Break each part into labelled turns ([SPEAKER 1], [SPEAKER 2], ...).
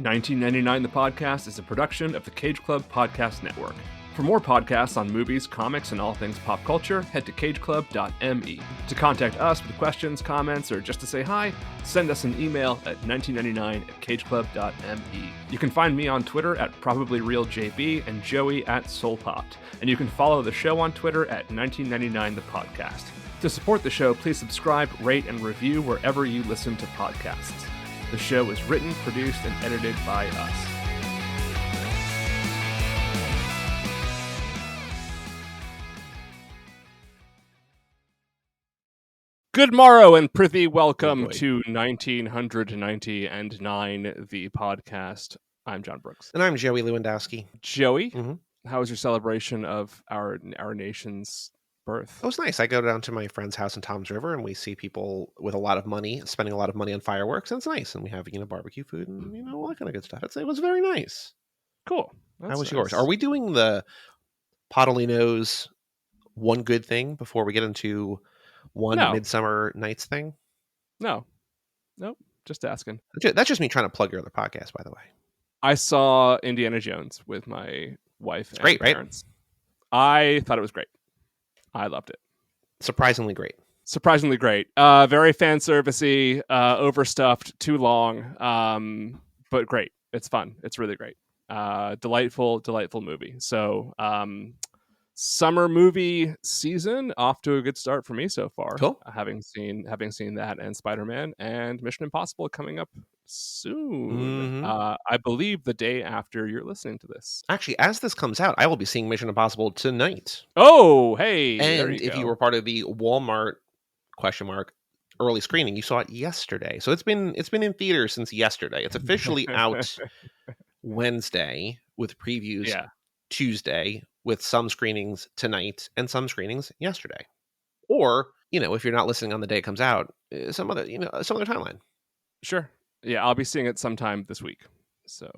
[SPEAKER 1] 1999 The Podcast is a production of the Cage Club Podcast Network. For more podcasts on movies, comics, and all things pop culture, head to cageclub.me. To contact us with questions, comments, or just to say hi, send us an email at 1999@cageclub.me. You can find me on Twitter at probablyrealjb and Joey at Soulpot. And you can follow the show on Twitter at 1999 The Podcast. To support the show, please subscribe, rate, and review wherever you listen to podcasts. The show is written, produced, and edited by us. Good morrow and prithee welcome to 1999, the podcast. I'm John Brooks.
[SPEAKER 2] And I'm Joey Lewandowski.
[SPEAKER 1] Joey, how was your celebration of our nation's birth?
[SPEAKER 2] It was nice. I go down to my friend's house in Toms River and we see people with a lot of money, spending a lot of money on fireworks. And it's nice. And we have, barbecue food and, all that kind of good stuff. It was very nice.
[SPEAKER 1] Cool.
[SPEAKER 2] How was yours? Are we doing the Podolino's one good thing before we get into Midsummer Nights thing?
[SPEAKER 1] No. Nope. Just asking.
[SPEAKER 2] That's just me trying to plug your other podcast, by the way.
[SPEAKER 1] I saw Indiana Jones with my wife and parents.
[SPEAKER 2] Right?
[SPEAKER 1] I thought it was great. I loved it.
[SPEAKER 2] Surprisingly great.
[SPEAKER 1] Very fan servicey, overstuffed, too long, but great. It's fun. It's really great. Delightful movie. So, summer movie season off to a good start for me so far.
[SPEAKER 2] Cool.
[SPEAKER 1] Having seen that and Spider-Man and Mission Impossible coming up soon. I believe the day after you're listening to this.
[SPEAKER 2] Actually, as this comes out, I will be seeing Mission Impossible tonight.
[SPEAKER 1] Oh, hey.
[SPEAKER 2] And if you were part of the Walmart early screening, you saw it yesterday. So it's been in theaters since yesterday. It's officially out Wednesday with previews Tuesday, with some screenings tonight and some screenings yesterday. Or, if you're not listening on the day it comes out, some other timeline.
[SPEAKER 1] Sure. Yeah, I'll be seeing it sometime this week. So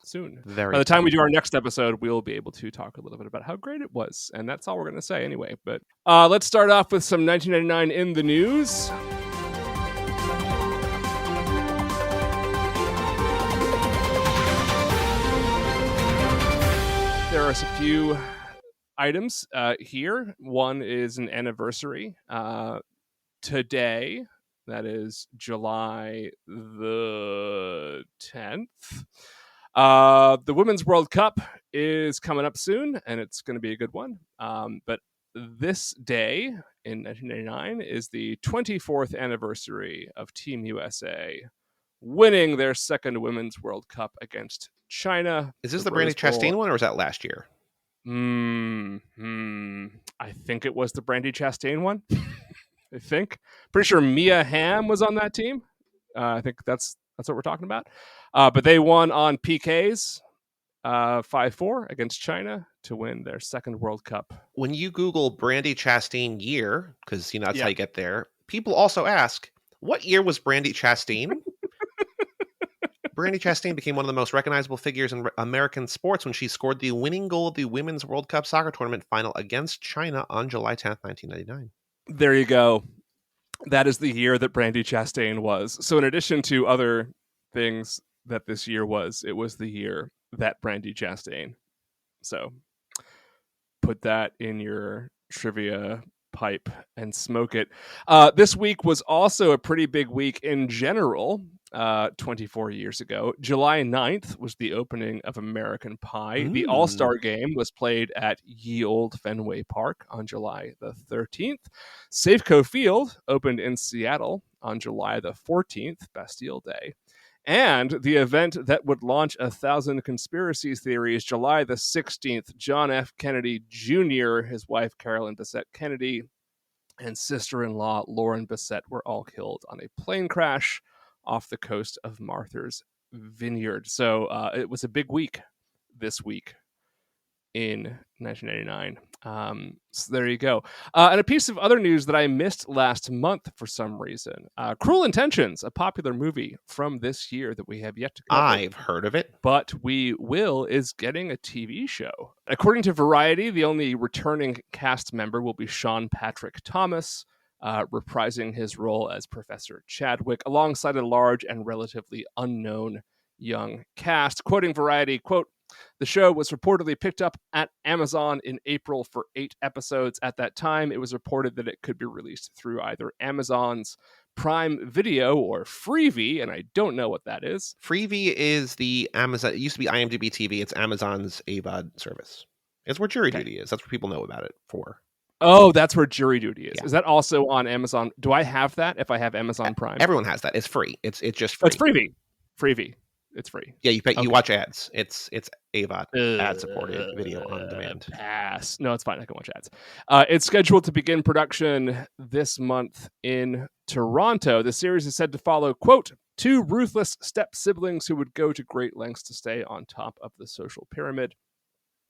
[SPEAKER 1] soon.
[SPEAKER 2] By
[SPEAKER 1] the time we do our next episode, we'll be able to talk a little bit about how great it was. And that's all we're going to say anyway. But let's start off with some 1999 in the news. There are a few items here. One is an anniversary. Today, that is July the 10th. The Women's World Cup is coming up soon, and it's going to be a good one. But this day in 1999 is the 24th anniversary of Team USA winning their second Women's World Cup against China.
[SPEAKER 2] Is this the Brandy Chastain one, or was that last year?
[SPEAKER 1] I think it was the Brandy Chastain one. I think. Pretty sure Mia Hamm was on that team. I think that's what we're talking about. But they won on PKs 5-4 against China to win their second World Cup.
[SPEAKER 2] When you Google Brandy Chastain year, because that's how you get there, people also ask, what year was Brandy Chastain? Brandy Chastain became one of the most recognizable figures in American sports when she scored the winning goal of the Women's World Cup soccer tournament final against China on July 10th, 1999.
[SPEAKER 1] There you go. That is the year that Brandy Chastain was. So in addition to other things that this year was, it was the year that Brandy Chastain. So put that in your trivia pipe and smoke it. This week was also a pretty big week in general. 24 years ago, July 9th was the opening of American Pie. The All-Star Game was played at Ye Olde Fenway Park on July the 13th. Safeco Field opened in Seattle on July the 14th, Bastille Day. And the event that would launch 1,000 conspiracy theories, July the 16th, John F. Kennedy Jr., his wife Carolyn Bessette Kennedy, and sister-in-law Lauren Bessette were all killed on a plane crash off the coast of Martha's Vineyard. So it was a big week this week in 1999. So there you go. And a piece of other news that I missed last month for some reason. Cruel Intentions, a popular movie from this year that we have yet to cover.
[SPEAKER 2] I've heard of it.
[SPEAKER 1] But we is getting a TV show. According to Variety, the only returning cast member will be Sean Patrick Thomas, reprising his role as Professor Chadwick, alongside a large and relatively unknown young cast. Quoting Variety, quote, "The show was reportedly picked up at Amazon in April for 8 episodes. At that time, it was reported that it could be released through either Amazon's Prime Video or Freevee, and I don't know what that is."
[SPEAKER 2] Freevee is the Amazon. It used to be IMDb TV. It's Amazon's AVOD service. It's where Jury Duty is. That's what people know about it for.
[SPEAKER 1] Oh, that's where Jury Duty is.
[SPEAKER 2] Yeah.
[SPEAKER 1] Is that also on Amazon? Do I have that if I have Amazon Prime?
[SPEAKER 2] Everyone has that. It's free. It's just free.
[SPEAKER 1] It's Freevee. Freevee. It's free.
[SPEAKER 2] Yeah, you watch ads. It's AVOD, ad-supported video on demand.
[SPEAKER 1] Pass. No, it's fine. I can watch ads. It's scheduled to begin production this month in Toronto. The series is said to follow, quote, 2 ruthless step-siblings who would go to great lengths to stay on top of the social pyramid.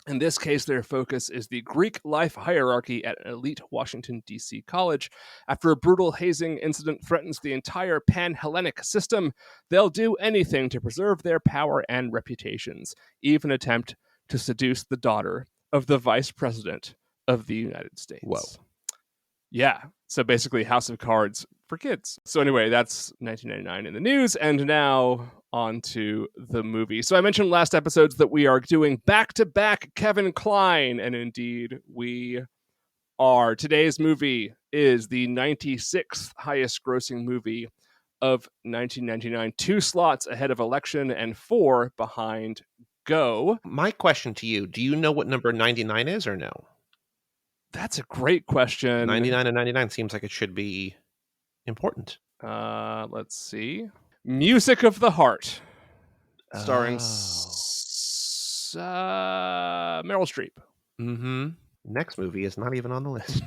[SPEAKER 1] In this case, their focus is the Greek life hierarchy at an elite Washington, D.C. college. After a brutal hazing incident threatens the entire Pan-Hellenic system, they'll do anything to preserve their power and reputations, even attempt to seduce the daughter of the vice president of the United States.
[SPEAKER 2] Whoa.
[SPEAKER 1] Yeah, so basically House of Cards for kids. So anyway, that's 1999 in the news, and now on to the movie. So I mentioned last episodes that we are doing back-to-back Kevin Kline, and indeed we are. Today's movie is the 96th highest-grossing movie of 1999, 2 slots ahead of Election and 4 behind Go.
[SPEAKER 2] My question to you, do you know what number 99 is or no?
[SPEAKER 1] That's a great question.
[SPEAKER 2] 99 and 99 seems like it should be important.
[SPEAKER 1] Let's see. Music of the Heart, starring Meryl Streep.
[SPEAKER 2] Mm-hmm. Next movie is not even on the list.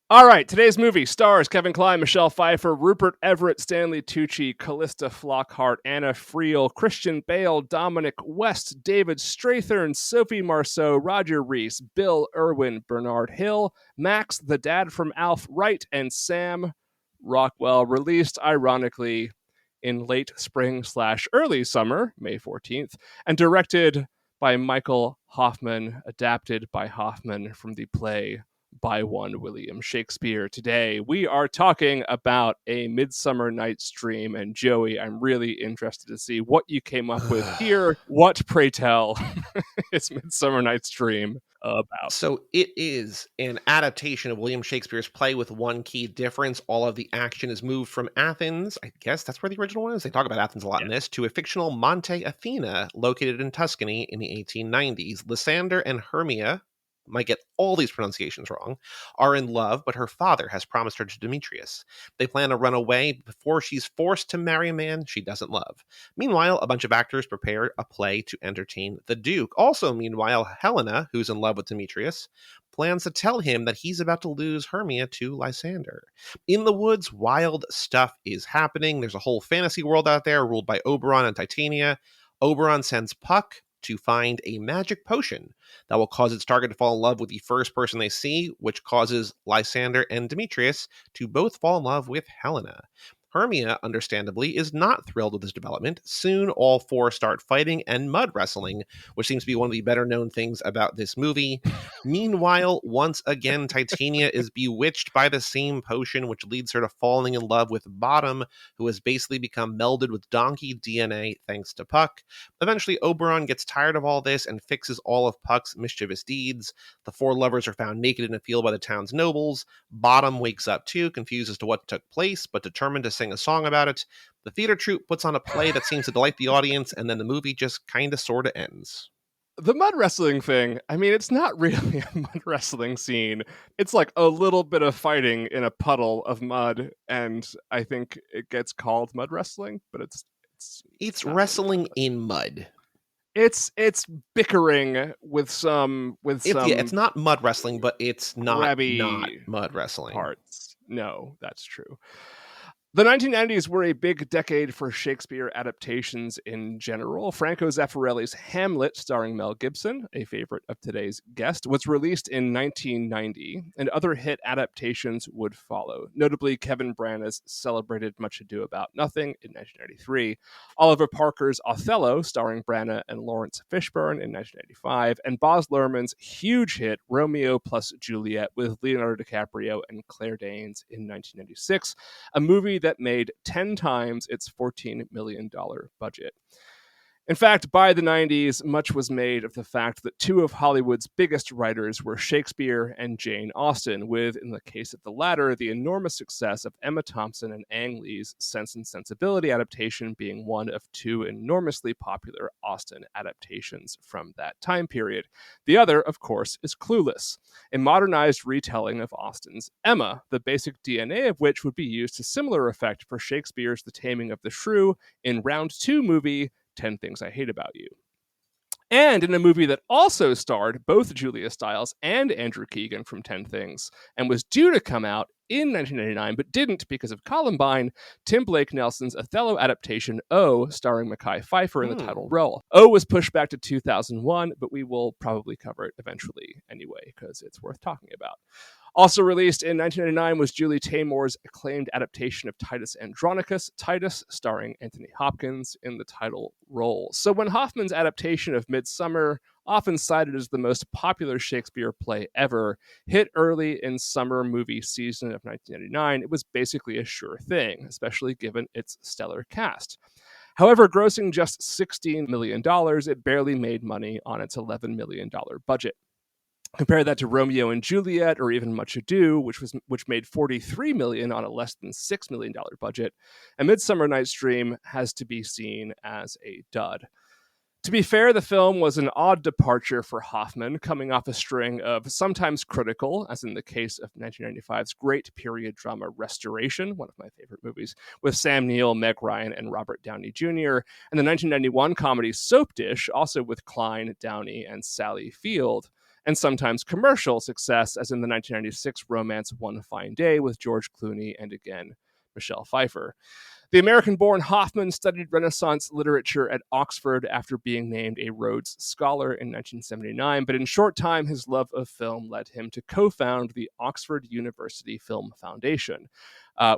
[SPEAKER 1] All right, today's movie stars Kevin Kline, Michelle Pfeiffer, Rupert Everett, Stanley Tucci, Callista Flockhart, Anna Friel, Christian Bale, Dominic West, David Strathern, Sophie Marceau, Roger Rees, Bill Irwin, Bernard Hill, Max, the dad from Alf, Wright, and Sam Rockwell. Released, ironically, in late spring/early summer, May 14th, and directed by Michael Hoffman, adapted by Hoffman from the play by one William Shakespeare. Today, we are talking about A Midsummer Night's Dream, and Joey, I'm really interested to see what you came up with here. What, pray tell, is Midsummer Night's Dream about?
[SPEAKER 2] So it is an adaptation of William Shakespeare's play with one key difference. All of the action is moved from Athens, I guess that's where the original one is, they talk about Athens a lot in this, to a fictional Monte Athena located in Tuscany in the 1890s. Lysander and Hermia, might get all these pronunciations wrong, are in love, but her father has promised her to Demetrius. They plan to run away before she's forced to marry a man she doesn't love. Meanwhile, a bunch of actors prepare a play to entertain the Duke. Also, meanwhile, Helena, who's in love with Demetrius, plans to tell him that he's about to lose Hermia to Lysander. In the woods, wild stuff is happening. There's a whole fantasy world out there ruled by Oberon and Titania. Oberon sends Puck to find a magic potion that will cause its target to fall in love with the first person they see, which causes Lysander and Demetrius to both fall in love with Helena. Hermia, understandably, is not thrilled with this development. Soon, all 4 start fighting and mud wrestling, which seems to be one of the better-known things about this movie. Meanwhile, once again, Titania is bewitched by the same potion, which leads her to falling in love with Bottom, who has basically become melded with donkey DNA thanks to Puck. Eventually, Oberon gets tired of all this and fixes all of Puck's mischievous deeds. The 4 lovers are found naked in a field by the town's nobles. Bottom wakes up too, confused as to what took place, but determined to sing a song about it. The theater troupe puts on a play that seems to delight the audience, and then the movie just kind of sort of ends.
[SPEAKER 1] The mud wrestling thing, I mean, it's not really a mud wrestling scene. It's like a little bit of fighting in a puddle of mud, and I think it gets called mud wrestling, but it's
[SPEAKER 2] wrestling in mud.
[SPEAKER 1] It's bickering with some
[SPEAKER 2] it's not mud wrestling, but it's not mud wrestling
[SPEAKER 1] parts. No, that's true. The 1990s were a big decade for Shakespeare adaptations in general. Franco Zeffirelli's Hamlet, starring Mel Gibson, a favorite of today's guest, was released in 1990, and other hit adaptations would follow. Notably, Kevin Branagh's celebrated Much Ado About Nothing in 1993, Oliver Parker's Othello, starring Branagh and Laurence Fishburne in 1995, and Baz Luhrmann's huge hit Romeo plus Juliet with Leonardo DiCaprio and Claire Danes in 1996, a movie that made 10 times its $14 million budget. In fact, by the 90s, much was made of the fact that two of Hollywood's biggest writers were Shakespeare and Jane Austen, with, in the case of the latter, the enormous success of Emma Thompson and Ang Lee's Sense and Sensibility adaptation being one of two enormously popular Austen adaptations from that time period. The other, of course, is Clueless, a modernized retelling of Austen's Emma, the basic DNA of which would be used to similar effect for Shakespeare's The Taming of the Shrew in Round 2 movie 10 Things I Hate About You. And in a movie that also starred both Julia Stiles and Andrew Keegan from 10 Things, and was due to come out in 1999, but didn't because of Columbine, Tim Blake Nelson's Othello adaptation O, starring Mekhi Phifer in the title role. O was pushed back to 2001, but we will probably cover it eventually anyway, because it's worth talking about. Also released in 1999 was Julie Taymor's acclaimed adaptation of Titus Andronicus, Titus, starring Anthony Hopkins in the title role. So when Hoffman's adaptation of Midsummer, often cited as the most popular Shakespeare play ever, hit early in summer movie season of 1999, it was basically a sure thing, especially given its stellar cast. However, grossing just $16 million, it barely made money on its $11 million budget. Compare that to Romeo and Juliet, or even Much Ado, which made $43 million on a less than $6 million budget. And Midsummer Night's Dream has to be seen as a dud. To be fair, the film was an odd departure for Hoffman, coming off a string of sometimes critical, as in the case of 1995's great period drama Restoration, one of my favorite movies, with Sam Neill, Meg Ryan, and Robert Downey Jr., and the 1991 comedy Soap Dish, also with Klein, Downey, and Sally Field, and sometimes commercial success, as in the 1996 romance One Fine Day with George Clooney and, again, Michelle Pfeiffer. The American-born Hoffman studied Renaissance literature at Oxford after being named a Rhodes Scholar in 1979, but in short time, his love of film led him to co-found the Oxford University Film Foundation,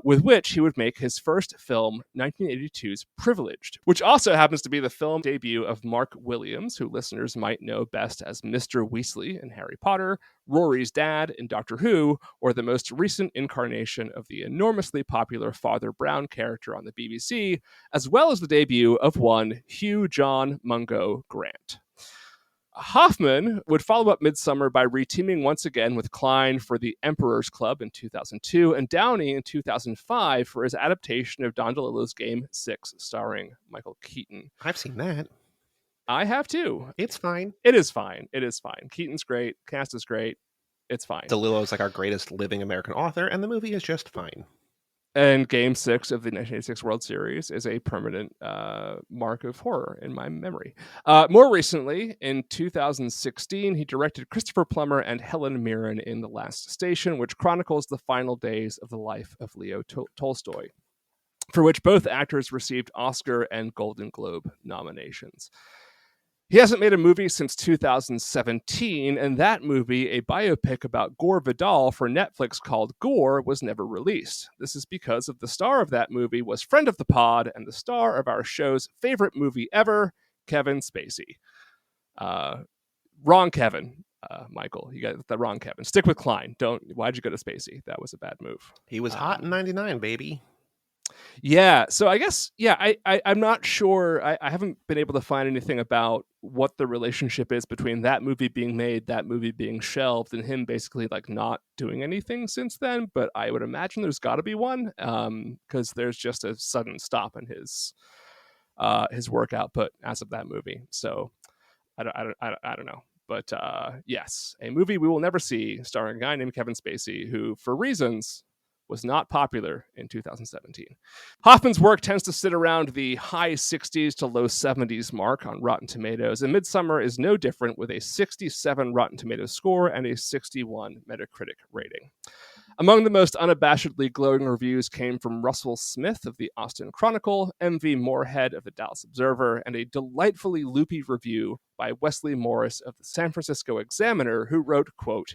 [SPEAKER 1] with which he would make his first film, 1982's Privileged, which also happens to be the film debut of Mark Williams, who listeners might know best as Mr. Weasley in Harry Potter, Rory's dad in Doctor Who, or the most recent incarnation of the enormously popular Father Brown character on the BBC, as well as the debut of one Hugh John Mungo Grant. Hoffman would follow up Midsummer by reteaming once again with Klein for The Emperor's Club in 2002 and Downey in 2005 for his adaptation of Don DeLillo's Game 6, starring Michael Keaton.
[SPEAKER 2] I've seen that.
[SPEAKER 1] I have too.
[SPEAKER 2] It's fine.
[SPEAKER 1] It is fine. It is fine. Keaton's great. Cast is great. It's fine.
[SPEAKER 2] DeLillo is like our greatest living American author, and the movie is just fine.
[SPEAKER 1] And Game 6 of the 1986 World Series is a permanent mark of horror in my memory. More recently, in 2016, he directed Christopher Plummer and Helen Mirren in The Last Station, which chronicles the final days of the life of Leo Tolstoy, for which both actors received Oscar and Golden Globe nominations. He hasn't made a movie since 2017, and that movie, a biopic about Gore Vidal for Netflix called Gore, was never released. This is because of the star of that movie was friend of the pod and the star of our show's favorite movie ever, Kevin Spacey. Wrong Kevin, Michael. You got the wrong Kevin. Stick with Klein. Why'd you go to Spacey? That was a bad move.
[SPEAKER 2] He was hot in 99, baby.
[SPEAKER 1] Yeah, so I guess, I'm not sure. I haven't been able to find anything about what the relationship is between that movie being made, that movie being shelved, and him basically like not doing anything since then. But I would imagine there's got to be one, because there's just a sudden stop in his work output as of that movie. So I don't know. But yes, a movie we will never see, starring a guy named Kevin Spacey, who, for reasons, was not popular in 2017. Hoffman's work tends to sit around the high 60s to low 70s mark on Rotten Tomatoes, and Midsummer is no different, with a 67 Rotten Tomatoes score and a 61 Metacritic rating. Among the most unabashedly glowing reviews came from Russell Smith of the Austin Chronicle, M.V. Moorhead of the Dallas Observer, and a delightfully loopy review by Wesley Morris of the San Francisco Examiner, who wrote, quote,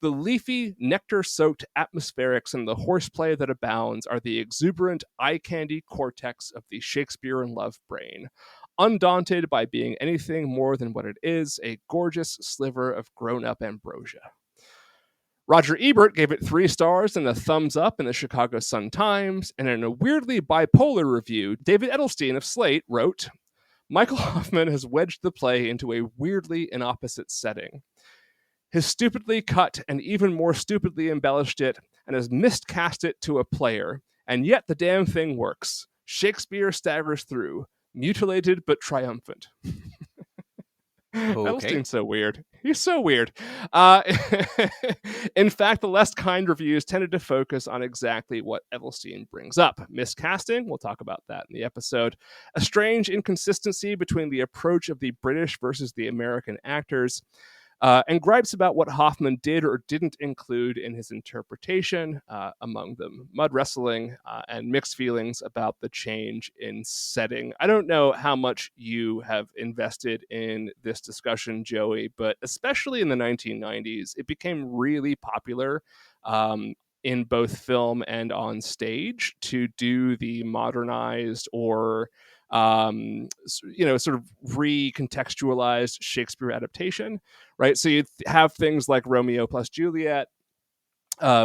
[SPEAKER 1] "The leafy, nectar-soaked atmospherics and the horseplay that abounds are the exuberant eye-candy cortex of the Shakespeare-in-love brain, undaunted by being anything more than what it is, a gorgeous sliver of grown-up ambrosia." Roger Ebert gave it 3 stars and a thumbs up in the Chicago Sun-Times, and in a weirdly bipolar review, David Edelstein of Slate wrote, Michael Hoffman has wedged the play into a weirdly inopposite setting. Has stupidly cut and even more stupidly embellished it, and has miscast it to a player, and yet the damn thing works. Shakespeare staggers through, mutilated but triumphant.
[SPEAKER 2] Okay.
[SPEAKER 1] Edelstein's so weird. He's so weird. In fact, the less kind reviews tended to focus on exactly what Edelstein brings up. Miscasting, we'll talk about that in the episode. A strange inconsistency between the approach of the British versus the American actors. And gripes about what Hoffman did or didn't include in his interpretation, among them mud wrestling and mixed feelings about the change in setting. I don't know how much you have invested in this discussion, Joey, but especially in the 1990s, it became really popular in both film and on stage to do the modernized or sort of recontextualized Shakespeare adaptation, right? So you have things like Romeo plus Juliet,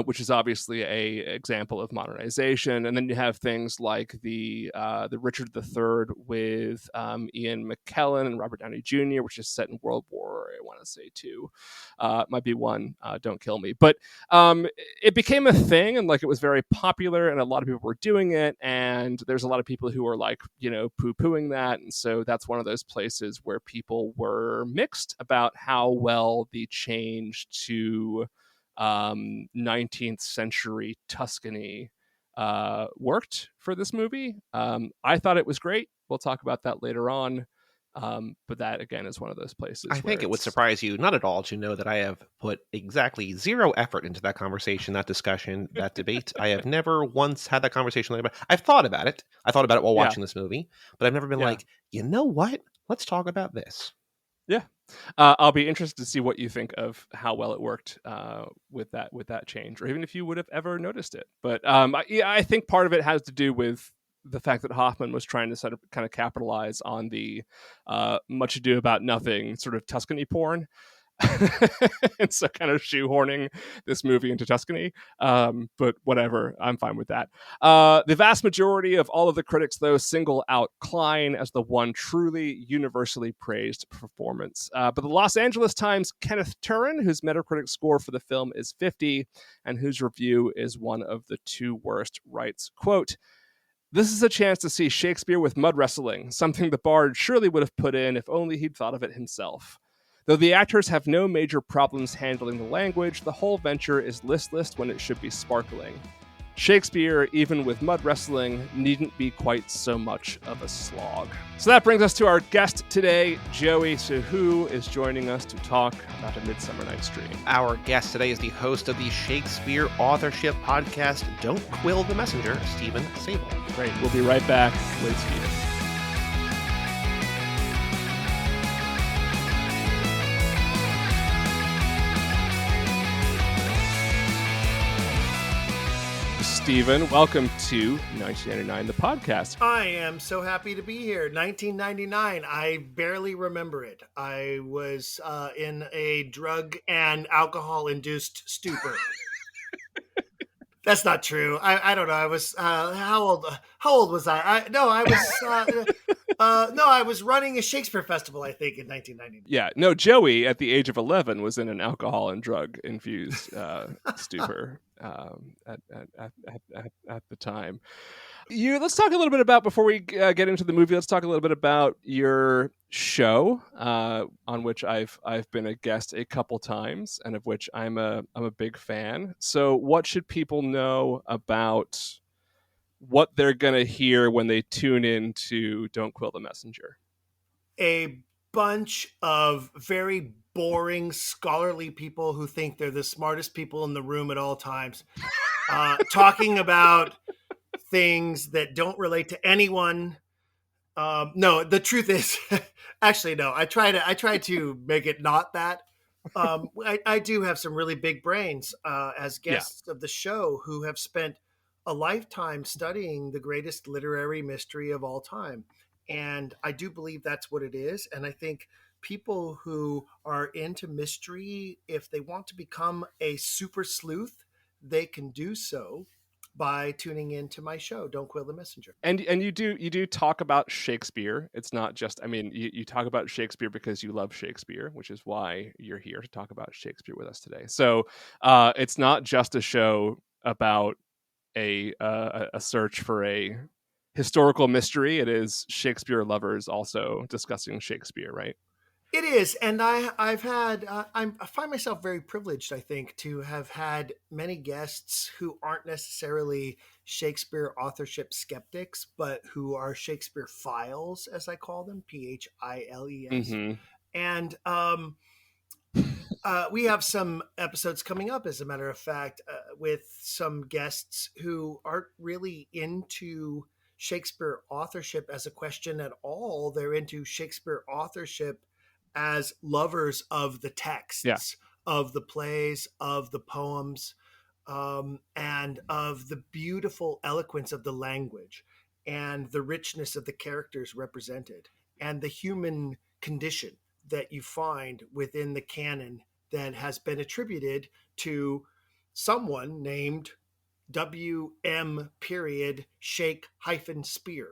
[SPEAKER 1] which is obviously a example of modernization, and then you have things like the Richard III with Ian McKellen and Robert Downey Jr., which is set in World War, I want to say II, might be one. Don't kill me, but it became a thing, and like it was very popular, and a lot of people were doing it, and there's a lot of people who are like poo-pooing that, and so that's one of those places where people were mixed about how well the change to 19th century Tuscany worked for this movie. I thought it was great. We'll talk about that later on. But that, again, is one of those places.
[SPEAKER 2] I think it would surprise you not at all to know that I have put exactly 0 effort into that conversation, that discussion, that debate. I have never once had that conversation. I've thought about it. I thought about it while watching this movie, but I've never been like, you know what? Let's talk about this.
[SPEAKER 1] Yeah. I'll be interested to see what you think of how well it worked with that change, or even if you would have ever noticed it. But I think part of it has to do with the fact that Hoffman was trying to sort of kind of capitalize on the Much Ado About Nothing sort of Tuscany porn. And so kind of shoehorning this movie into Tuscany. But whatever, I'm fine with that. The vast majority of all of the critics, though, single out Klein as the one truly universally praised performance. But the Los Angeles Times' Kenneth Turin, whose Metacritic score for the film is 50, and whose review is one of the 2 worst, writes, quote, "This is a chance to see Shakespeare with mud wrestling, something the bard surely would have put in if only he'd thought of it himself. Though the actors have no major problems handling the language, the whole venture is listless when it should be sparkling. Shakespeare, even with mud wrestling, needn't be quite so much of a slog." So that brings us to our guest today, Joey. So who is joining us to talk about A Midsummer Night's Dream?
[SPEAKER 2] Our guest today is the host of the Shakespeare authorship podcast, Don't Quill the Messenger, Stephen Sabel.
[SPEAKER 1] Great. We'll be right back with Stephen. Stephen, welcome to 1999, the podcast.
[SPEAKER 3] I am so happy to be here. 1999. I barely remember it. I was in a drug and alcohol-induced stupor. That's not true. I don't know. I was how old was I? I was running a Shakespeare festival, I think, in 1999.
[SPEAKER 1] Yeah, no, Joey at the age of 11 was in an alcohol and drug infused stupor at the time. Let's talk a little bit about, before we get into the movie, let's talk a little bit about your show, on which I've been a guest a couple times, and of which I'm a big fan. So what should people know about what they're going to hear when they tune in to Don't Quill the Messenger?
[SPEAKER 3] A bunch of very boring, scholarly people who think they're the smartest people in the room at all times, talking about things that don't relate to anyone. No, the truth is, actually, no. I try to make it not that. I do have some really big brains as guests of the show who have spent a lifetime studying the greatest literary mystery of all time. And I do believe that's what it is. And I think people who are into mystery, if they want to become a super sleuth, they can do so by tuning into my show, Don't Quill the Messenger.
[SPEAKER 1] And you do talk about Shakespeare. It's not just, I mean, you talk about Shakespeare because you love Shakespeare, which is why you're here to talk about Shakespeare with us today. So it's not just a show about a search for a historical mystery. It is Shakespeare lovers also discussing Shakespeare, right?
[SPEAKER 3] It is, and I've had I find myself very privileged, I think, to have had many guests who aren't necessarily Shakespeare authorship skeptics, but who are Shakespeare files, as I call them, PHILES.
[SPEAKER 1] Mm-hmm.
[SPEAKER 3] And we have some episodes coming up, as a matter of fact, with some guests who aren't really into Shakespeare authorship as a question at all. They're into Shakespeare authorship as lovers of the texts, of the plays, of the poems, and of the beautiful eloquence of the language and the richness of the characters represented and the human condition that you find within the canon that has been attributed to someone named W.M. period Shake hyphen Spear.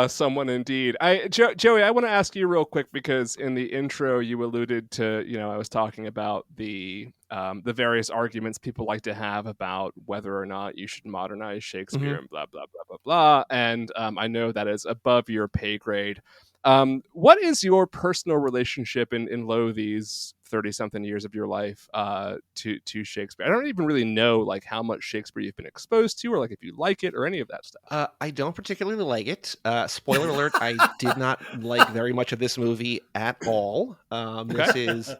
[SPEAKER 1] Someone indeed. Joey, I want to ask you real quick, because in the intro you alluded to, I was talking about the various arguments people like to have about whether or not you should modernize Shakespeare and blah blah blah blah blah. And I know that is above your pay grade. What is your personal relationship in lo these 30-something years of your life to Shakespeare? I don't even really know like how much Shakespeare you've been exposed to, or like if you like it or any of that stuff.
[SPEAKER 2] I don't particularly like it. Spoiler alert, I did not like very much of this movie at all. This is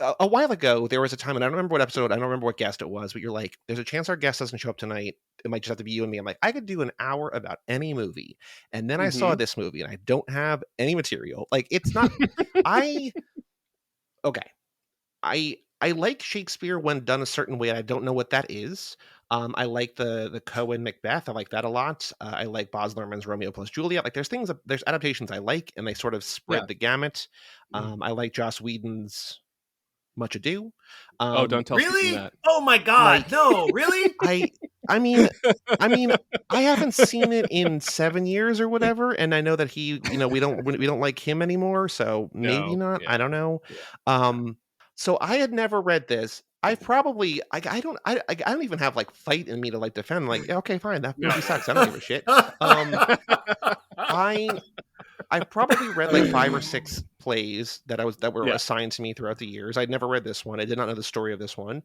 [SPEAKER 2] a while ago. There was a time, and I don't remember what episode, I don't remember what guest it was, but you're like, there's a chance our guest doesn't show up tonight. It might just have to be you and me. I'm like, I could do an hour about any movie. And then I saw this movie and I don't have any material. Like, it's not, I like Shakespeare when done a certain way. I don't know what that is. I like the Cohen Macbeth. I like that a lot. I like Baz Luhrmann's Romeo plus Juliet. Like, there's adaptations I like, and they sort of spread the gamut. I like Joss Whedon's Much Ado.
[SPEAKER 1] Don't tell
[SPEAKER 3] really?
[SPEAKER 1] Stephen that.
[SPEAKER 3] Oh my God! Like, no, really?
[SPEAKER 2] I mean, I haven't seen it in 7 years or whatever, and I know that he, we don't like him anymore, so maybe not. I don't know. So I had never read this. I've probably I don't even have like fight in me to like defend. I'm like, okay, fine, that movie sucks. I don't give a shit. I've probably read like 5 or 6 plays that were assigned to me throughout the years. I'd never read this one. I did not know the story of this one.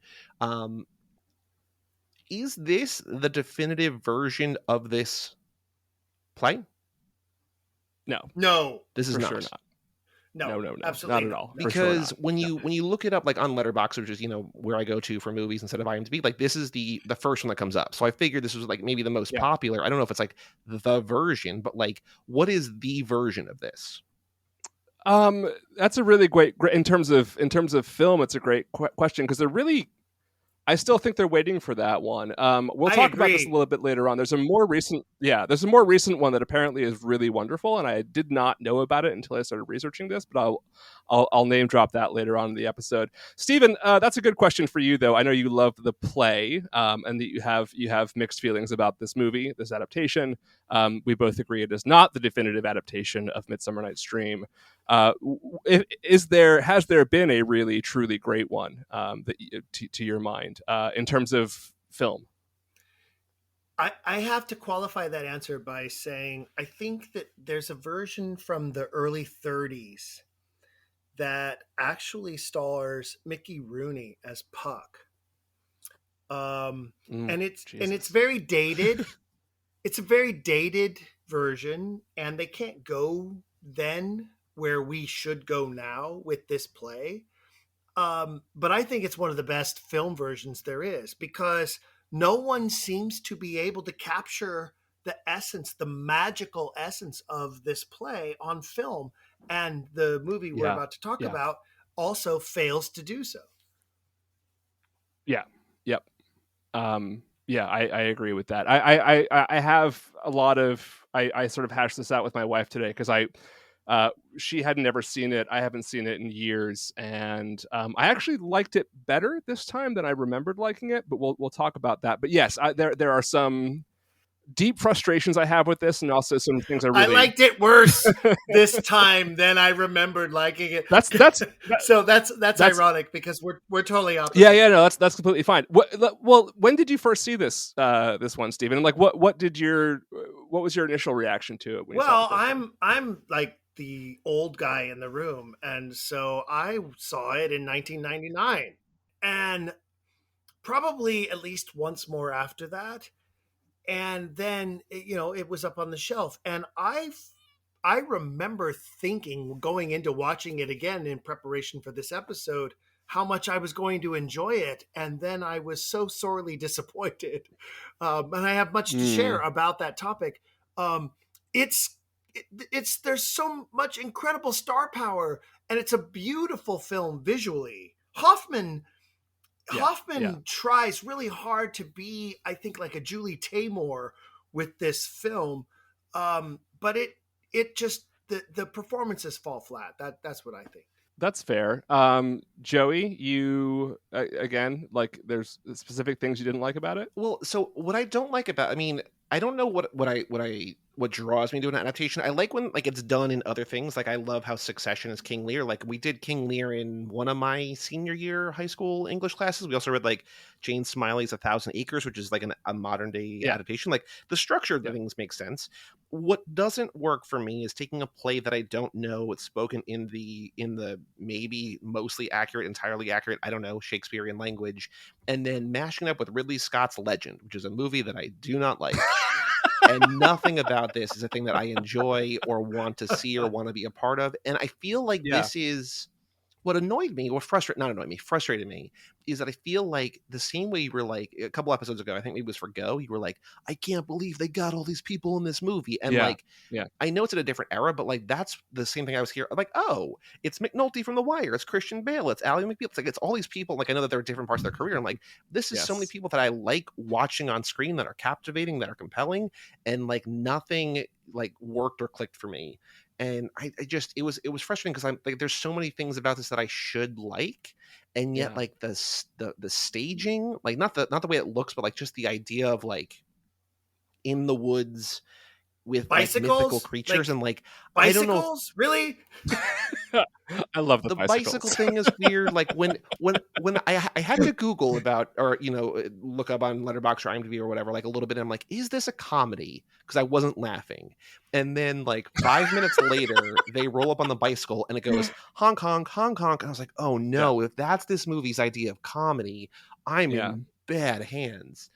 [SPEAKER 2] Is this the definitive version of this play?
[SPEAKER 3] No.
[SPEAKER 2] This is
[SPEAKER 1] For
[SPEAKER 2] not.
[SPEAKER 1] Sure not.
[SPEAKER 3] No,
[SPEAKER 1] Not
[SPEAKER 3] absolutely
[SPEAKER 1] at all.
[SPEAKER 2] Because when you look it up, like on Letterboxd, which is where I go to for movies instead of IMDb, like this is the first one that comes up. So I figured this was like maybe the most popular. I don't know if it's like the version, but like, what is the version of this?
[SPEAKER 1] That's a really great in terms of film. It's a great question, because they're really, I still think they're waiting for that one. We'll talk about this a little bit later on. There's a more recent one that apparently is really wonderful, and I did not know about it until I started researching this. But I'll name drop that later on in the episode. Stephen, that's a good question for you, though. I know you love the play, and that you have mixed feelings about this movie, this adaptation. We both agree it is not the definitive adaptation of Midsummer Night's Dream. Has there been a really truly great one that to your mind in terms of film?
[SPEAKER 3] I have to qualify that answer by saying I think that there's a version from the early 30s that actually stars Mickey Rooney as Puck, and it's very dated. It's a very dated version, and they can't go then where we should go now with this play. But I think it's one of the best film versions there is, because no one seems to be able to capture the essence, the magical essence of this play on film. And the movie we're about to talk about also fails to do so.
[SPEAKER 1] Yeah. Yep. I agree with that. I have a lot of, I sort of hashed this out with my wife today, because She had never seen it. I haven't seen it in years, and I actually liked it better this time than I remembered liking it. But we'll talk about that. But yes, there are some deep frustrations I have with this, and also some things
[SPEAKER 3] I liked it worse this time than I remembered liking it. So that's ironic because we're totally opposite.
[SPEAKER 1] Yeah, no, that's completely fine. Well, when did you first see this one, Stephen? And like, what was your initial reaction to it? When you saw it
[SPEAKER 3] I'm like the old guy in the room, and so I saw it in 1999, and probably at least once more after that. And then it was up on the shelf, and I remember thinking, going into watching it again in preparation for this episode, how much I was going to enjoy it, and then I was so sorely disappointed. And I have much to share about that topic. It's there's so much incredible star power, and it's a beautiful film visually. Hoffman tries really hard to be, I think, like a Julie Taymor with this film, but it just the performances fall flat. That's what I think.
[SPEAKER 1] That's fair. Joey, you again, like, there's specific things you didn't like about it?
[SPEAKER 2] Well, so what I don't like about, I mean, I don't know what draws me to an adaptation. I like when like it's done in other things. Like I love how Succession is King Lear. Like we did King Lear in one of my senior year high school English classes. We also read like Jane Smiley's A Thousand Acres, which is like a modern day adaptation. Like the structure of the things makes sense. What doesn't work for me is taking a play that I don't know it's spoken in the maybe mostly accurate, entirely accurate, I don't know, Shakespearean language, and then mashing it up with Ridley Scott's Legend, which is a movie that I do not like. And nothing about this is a thing that I enjoy or want to see or want to be a part of. And I feel like this is what annoyed me, or frustrated me, is that I feel like the same way you were like a couple episodes ago, I think it was for Go, you were like, I can't believe they got all these people in this movie. And I know it's in a different era, but like that's the same thing I was here. I'm like, oh, it's McNulty from The Wire, it's Christian Bale, it's Ally McBeal. It's like it's all these people. Like I know that there are different parts of their career. I'm like, this is so many people that I like watching on screen, that are captivating, that are compelling, and like nothing like worked or clicked for me. And I just it was frustrating because I'm like, there's so many things about this that I should like, and yet like the staging, like not the way it looks, but like just the idea of like in the woods with bicycles, like mythical creatures, and like
[SPEAKER 3] bicycles,
[SPEAKER 2] I don't know,
[SPEAKER 3] really.
[SPEAKER 1] I love the
[SPEAKER 2] bicycle thing is weird. Like when I had to Google about, or look up on Letterboxd or IMDb or whatever, like a little bit, and I'm like, is this a comedy? Because I wasn't laughing. And then like 5 minutes later, they roll up on the bicycle and it goes honk honk honk honk, and I was like, oh no, if that's this movie's idea of comedy, I'm in bad hands.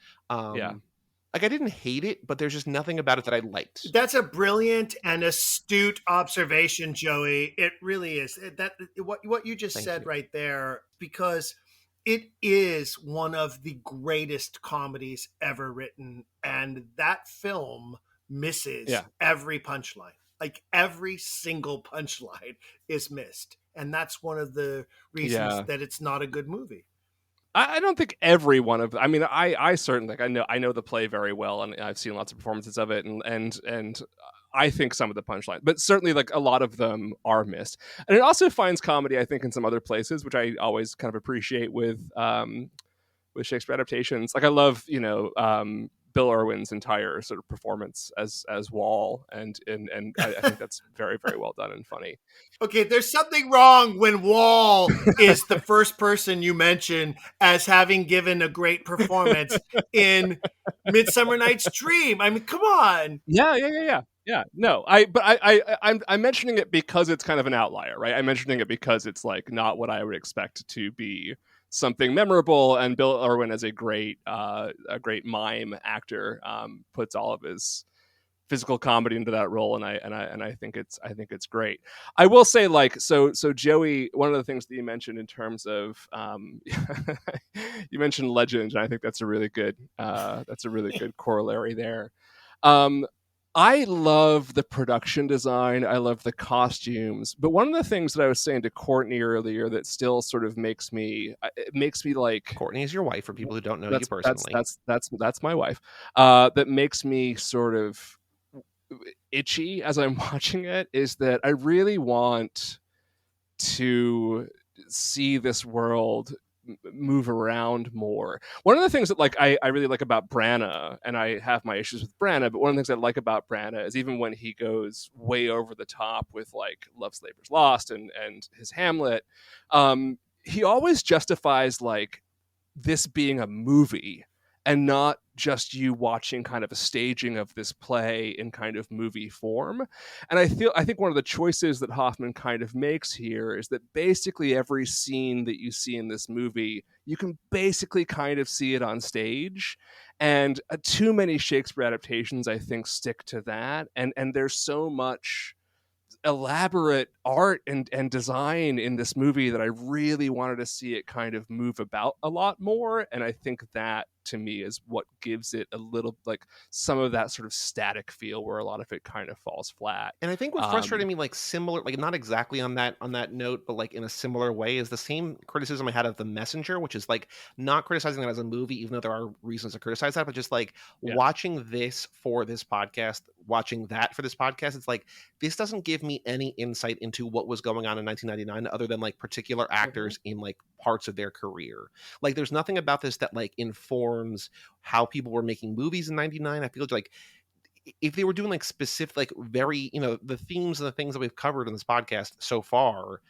[SPEAKER 2] Like I didn't hate it, but there's just nothing about it that I liked.
[SPEAKER 3] That's a brilliant and astute observation, Joey. It really is. That what you just said right there, because it is one of the greatest comedies ever written, and that film misses every punchline. Like every single punchline is missed, and that's one of the reasons that it's not a good movie.
[SPEAKER 1] I don't think every one of. I mean, I certainly like. I know the play very well, and I've seen lots of performances of it, and I think some of the punchlines, but certainly like a lot of them are missed. And it also finds comedy, I think, in some other places, which I always kind of appreciate with Shakespeare adaptations. Like I love Bill Irwin's entire sort of performance as Wall, and I think that's very, very well done and funny.
[SPEAKER 3] Okay, there's something wrong when Wall is the first person you mention as having given a great performance in Midsummer Night's Dream. I mean, come on.
[SPEAKER 1] Yeah. No, I'm mentioning it because it's kind of an outlier, right? I'm mentioning it because it's like not what I would expect to be something memorable, and Bill Irwin as a great mime actor puts all of his physical comedy into that role, and I think it's great. I will say, like, so Joey, one of the things that you mentioned in terms of you mentioned Legend, and I think that's a really good corollary there. I love the production design. I love the costumes. But one of the things that I was saying to Courtney earlier that still sort of makes me like...
[SPEAKER 2] Courtney is your wife, for people who don't know you personally.
[SPEAKER 1] That's my wife. That makes me sort of... itchy as I'm watching it is that I really want to see this world move around more. One of the things that like I really like about Branagh, and I have my issues with Branagh, but one of the things I like about Branagh is even when he goes way over the top with like Love's Labour's Lost and his Hamlet, he always justifies like this being a movie and not just you watching kind of a staging of this play in kind of movie form. And I think one of the choices that Hoffman kind of makes here is that basically every scene that you see in this movie, you can basically kind of see it on stage. And too many Shakespeare adaptations, I think, stick to that. And there's so much elaborate art and design in this movie that I really wanted to see it kind of move about a lot more. And I think that to me is what gives it a little like some of that sort of static feel where a lot of it kind of falls flat.
[SPEAKER 2] And I think what frustrated me, like similar, like not exactly on that note, but like in a similar way, is the same criticism I had of The Messenger, which is like not criticizing that as a movie, even though there are reasons to criticize that, but just like watching this for this podcast, watching that for this podcast, it's like this doesn't give me any insight into what was going on in 1999 other than like particular actors in like parts of their career. Like there's nothing about this that like informs how people were making movies in 99. I feel like if they were doing like specific, like very, you know, the themes and the things that we've covered in this podcast so far,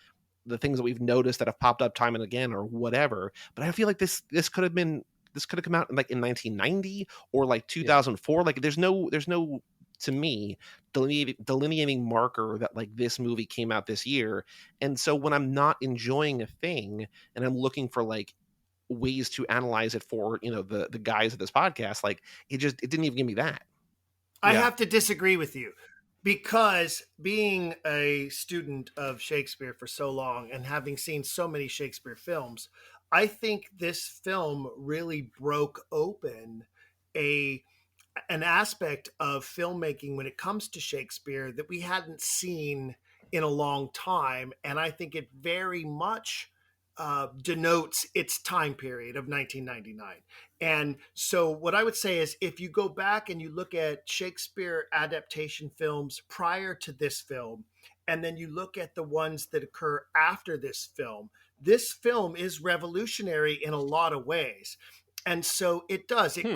[SPEAKER 2] the things that we've noticed that have popped up time and again or whatever. But I feel like this could have come out like in 1990 or like 2004. Like there's no to me delineating marker that like this movie came out this year. And so when I'm not enjoying a thing and I'm looking for like ways to analyze it for, you know, the guys of this podcast, like it didn't even give me that.
[SPEAKER 3] I have to disagree with you, because being a student of Shakespeare for so long and having seen so many Shakespeare films, I think this film really broke open an aspect of filmmaking when it comes to Shakespeare that we hadn't seen in a long time. And I think it very much denotes its time period of 1999. And so what I would say is if you go back and you look at Shakespeare adaptation films prior to this film, and then you look at the ones that occur after this film is revolutionary in a lot of ways. And so it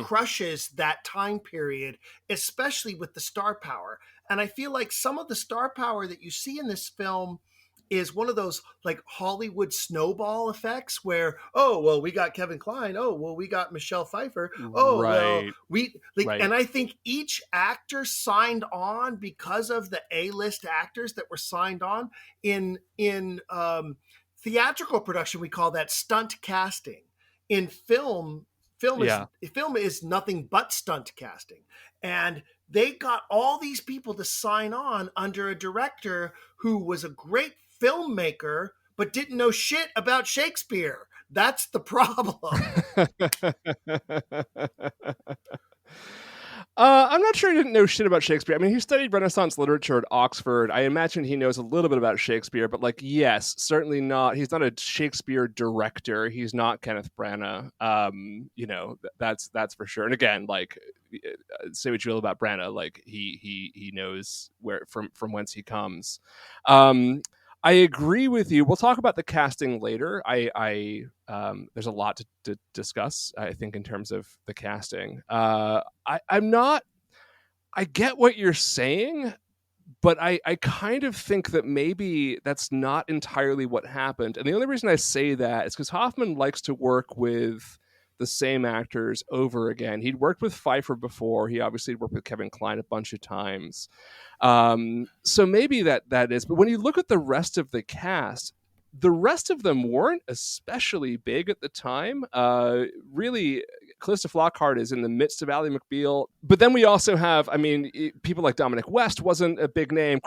[SPEAKER 3] crushes that time period, especially with the star power. And I feel like some of the star power that you see in this film is one of those like Hollywood snowball effects where, oh, well, we got Kevin Kline. Oh, well, we got Michelle Pfeiffer. Oh, well, we like, and I think each actor signed on because of the A-list actors that were signed on in theatrical production. We call that stunt casting. In film is nothing but stunt casting. And they got all these people to sign on under a director who was a great filmmaker, but didn't know shit about Shakespeare. That's the problem.
[SPEAKER 1] I'm not sure he didn't know shit about Shakespeare. I mean, he studied Renaissance literature at Oxford. I imagine he knows a little bit about Shakespeare, but like, yes, certainly not. He's not a Shakespeare director. He's not Kenneth Branagh. You know, that's for sure. And again, like, say what you will about Branagh, like he knows where from whence he comes. I agree with you. We'll talk about the casting later. There's a lot to discuss, I think, in terms of the casting. I get what you're saying, but I kind of think that maybe that's not entirely what happened. And the only reason I say that is because Hoffman likes to work with the same actors over again. He'd worked with Pfeiffer before. He obviously worked with Kevin Kline a bunch of times. So maybe that is. But when you look at the rest of the cast, the rest of them weren't especially big at the time. Really, Calista Flockhart is in the midst of Ally McBeal. But then we also have, I mean, people like Dominic West wasn't a big name.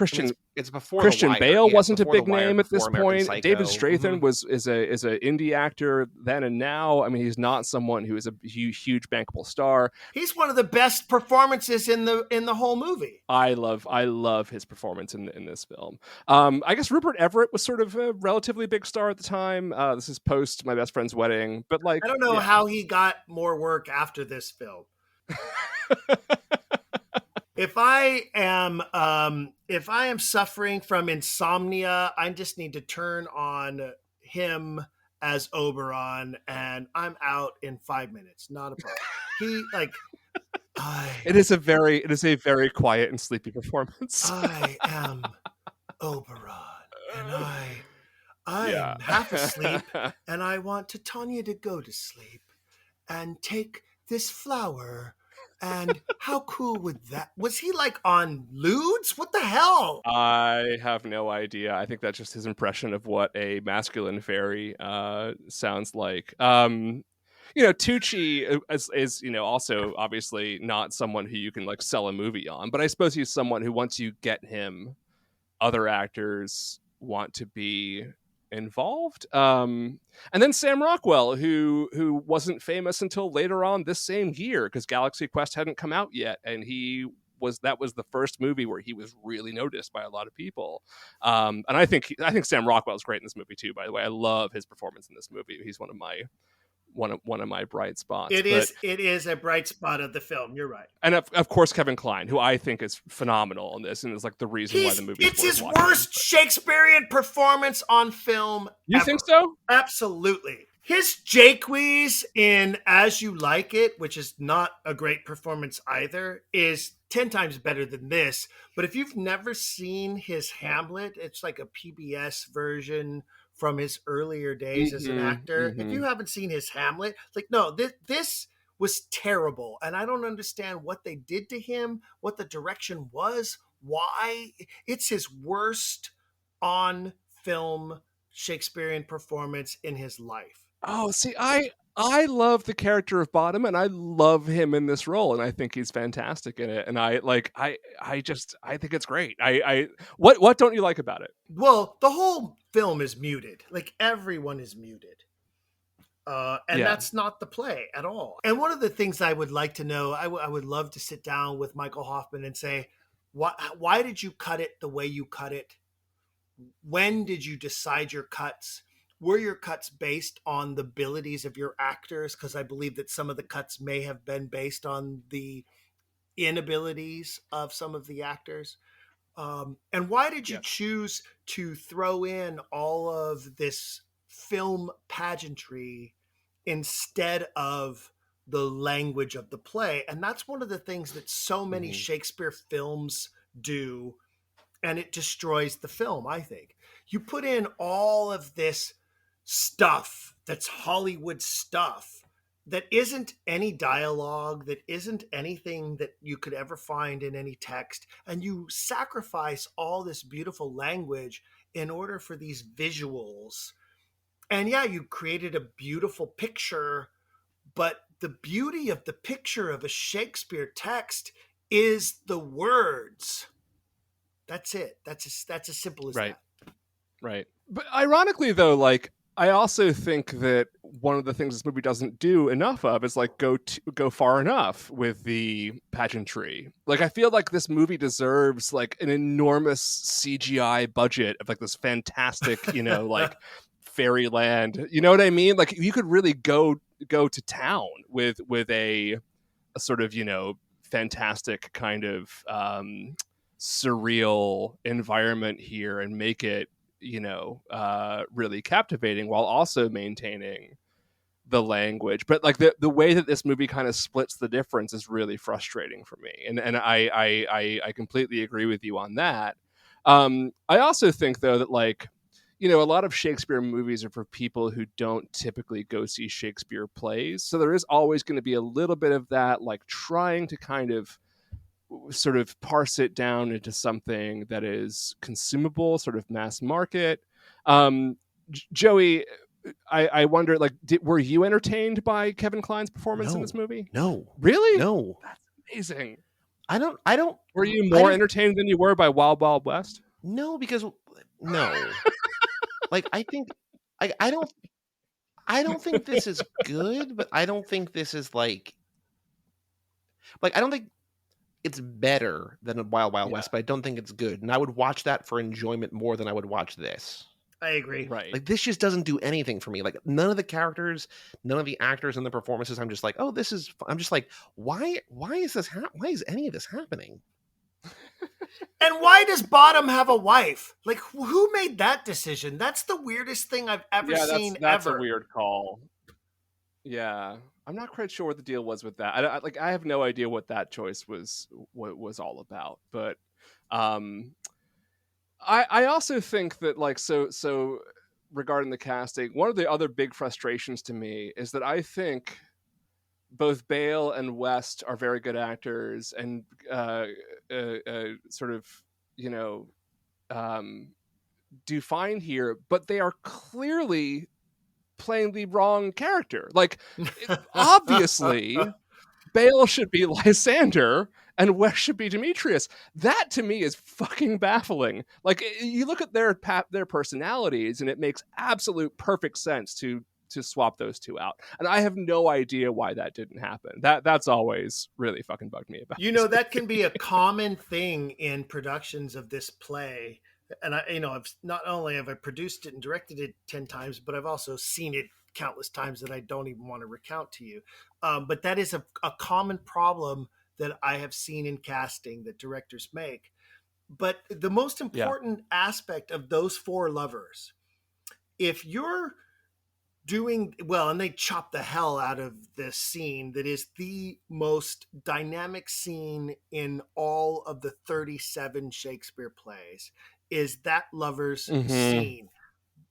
[SPEAKER 2] It's before
[SPEAKER 1] Christian Bale wasn't a big
[SPEAKER 2] Wire,
[SPEAKER 1] name at this point.
[SPEAKER 2] Psycho.
[SPEAKER 1] David Strathairn is a indie actor then and now. I mean, he's not someone who is a huge bankable star.
[SPEAKER 3] He's one of the best performances in the whole movie.
[SPEAKER 1] I love his performance in this film. I guess Rupert Everett was sort of a relatively big star at the time. This is post My Best Friend's Wedding, but like
[SPEAKER 3] I don't know how he got more work after this film. If I am suffering from insomnia, I just need to turn on him as Oberon, and I'm out in 5 minutes. Not a problem. He like
[SPEAKER 1] It is a very quiet and sleepy performance.
[SPEAKER 3] I am Oberon, and I
[SPEAKER 1] Yeah.
[SPEAKER 3] am half asleep, and I want Titania to go to sleep and take this flower. And how cool would that? Was he like on lewds? What the hell?
[SPEAKER 1] I have no idea. I think that's just his impression of what a masculine fairy sounds like. Tucci is also obviously not someone who you can like sell a movie on, but I suppose he's someone who once you get him, other actors want to be involved. And then Sam Rockwell, who wasn't famous until later on this same year because Galaxy Quest hadn't come out yet, and that was the first movie where he was really noticed by a lot of people. And I think Sam Rockwell is great in this movie too. By the way, I love his performance in this movie. He's one of my bright spots.
[SPEAKER 3] It is a bright spot of the film. You're right.
[SPEAKER 1] And of course, Kevin Kline, who I think is phenomenal in this, and is like the reason why the movie.
[SPEAKER 3] It's his worst Shakespearean performance on film.
[SPEAKER 1] You
[SPEAKER 3] ever.
[SPEAKER 1] think so?
[SPEAKER 3] Absolutely. His Jaques in As You Like It, which is not a great performance either, is 10 times better than this. But if you've never seen his Hamlet, it's like a PBS version from his earlier days as an actor. If you haven't seen his Hamlet, like, no, this was terrible. And I don't understand what they did to him, what the direction was, why. It's his worst on film Shakespearean performance in his life.
[SPEAKER 1] Oh, see, I love the character of Bottom, and I love him in this role, and I think he's fantastic in it. And I think it's great. What don't you like about it?
[SPEAKER 3] Well, the whole film is muted. Like everyone is muted. That's not the play at all. And one of the things I would like to know, I would love to sit down with Michael Hoffman and say, why did you cut it the way you cut it? When did you decide your cuts? Were your cuts based on the abilities of your actors? Because I believe that some of the cuts may have been based on the inabilities of some of the actors. And why did you choose to throw in all of this film pageantry instead of the language of the play? And that's one of the things that so many Shakespeare films do, and it destroys the film, I think. You put in all of this stuff that's Hollywood stuff that isn't any dialogue, that isn't anything that you could ever find in any text, and you sacrifice all this beautiful language in order for these visuals. And you created a beautiful picture, but the beauty of the picture of a Shakespeare text is the words. That's it. That's as simple as that.
[SPEAKER 1] Right. But ironically, though, like, I also think that one of the things this movie doesn't do enough of is like go far enough with the pageantry. Like, I feel like this movie deserves like an enormous CGI budget of like this fantastic, like fairyland. You know what I mean? Like, you could really go to town with a sort of fantastic kind of surreal environment here and make it really captivating while also maintaining the language. But like the way that this movie kind of splits the difference is really frustrating for me. And I completely agree with you on that. I also think though that like, a lot of Shakespeare movies are for people who don't typically go see Shakespeare plays. So there is always going to be a little bit of that, like trying to kind of sort of parse it down into something that is consumable, sort of mass market. Joey, I wonder, like, were you entertained by Kevin Kline's performance in this movie?
[SPEAKER 2] No.
[SPEAKER 1] Really?
[SPEAKER 2] No.
[SPEAKER 1] That's amazing.
[SPEAKER 2] I don't.
[SPEAKER 1] Were you more entertained than you were by Wild Wild West?
[SPEAKER 2] No, because no. Like, I think I don't think this is good, but I don't think this is like I don't think it's better than Wild Wild West, but I don't think it's good. And I would watch that for enjoyment more than I would watch this.
[SPEAKER 3] I agree.
[SPEAKER 1] Right.
[SPEAKER 2] Like, this just doesn't do anything for me. Like, none of the characters, none of the actors and the performances, I'm just like, oh, I'm just like, why is this why is any of this happening?
[SPEAKER 3] And why does Bottom have a wife? Like, who made that decision? That's the weirdest thing I've ever seen.
[SPEAKER 1] That's
[SPEAKER 3] ever.
[SPEAKER 1] a weird call. Yeah, I'm not quite sure what the deal was with that. I have no idea what that choice was all about. But I also think that like so regarding the casting, one of the other big frustrations to me is that I think both Bale and West are very good actors and sort of, you know, do fine here, but they are clearly playing the wrong character. Like, obviously, Bale should be Lysander and West should be Demetrius. That to me is fucking baffling. Like, you look at their personalities, and it makes absolute perfect sense to swap those two out. And I have no idea why that didn't happen. That's always really fucking bugged me about.
[SPEAKER 3] You know, that can be a common thing in productions of this play. And I've not only have I produced it and directed it 10 times, but I've also seen it countless times that I don't even want to recount to you. But that is a common problem that I have seen in casting that directors make. But the most important aspect of those four lovers, if you're doing well, and they chop the hell out of this scene that is the most dynamic scene in all of the 37 Shakespeare plays, is that lovers scene,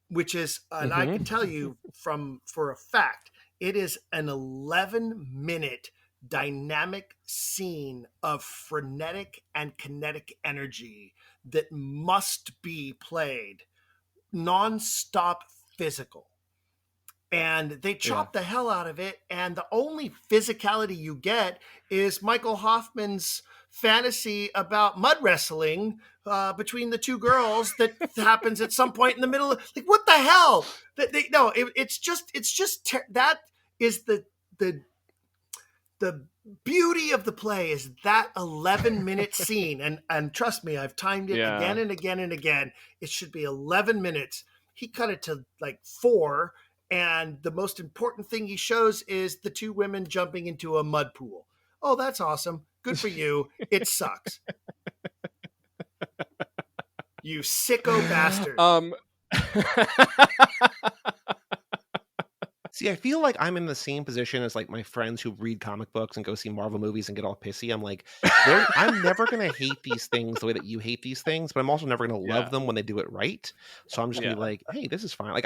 [SPEAKER 3] which is, and I can tell you for a fact, it is an 11-minute dynamic scene of frenetic and kinetic energy that must be played nonstop, physical. And they chop the hell out of it. And the only physicality you get is Michael Hoffman's fantasy about mud wrestling between the two girls that happens at some point in the middle. Like, what the hell? It's just that is the beauty of the play is that 11-minute scene. And trust me, I've timed it again and again and again. It should be 11 minutes. He cut it to like 4. And the most important thing he shows is the two women jumping into a mud pool. Oh, that's awesome. Good for you. It sucks. You sicko bastard.
[SPEAKER 2] See, I feel like I'm in the same position as like my friends who read comic books and go see Marvel movies and get all pissy. I'm like, I'm never going to hate these things the way that you hate these things, but I'm also never going to love them when they do it right. So I'm just going to be like, hey, this is fine. Like,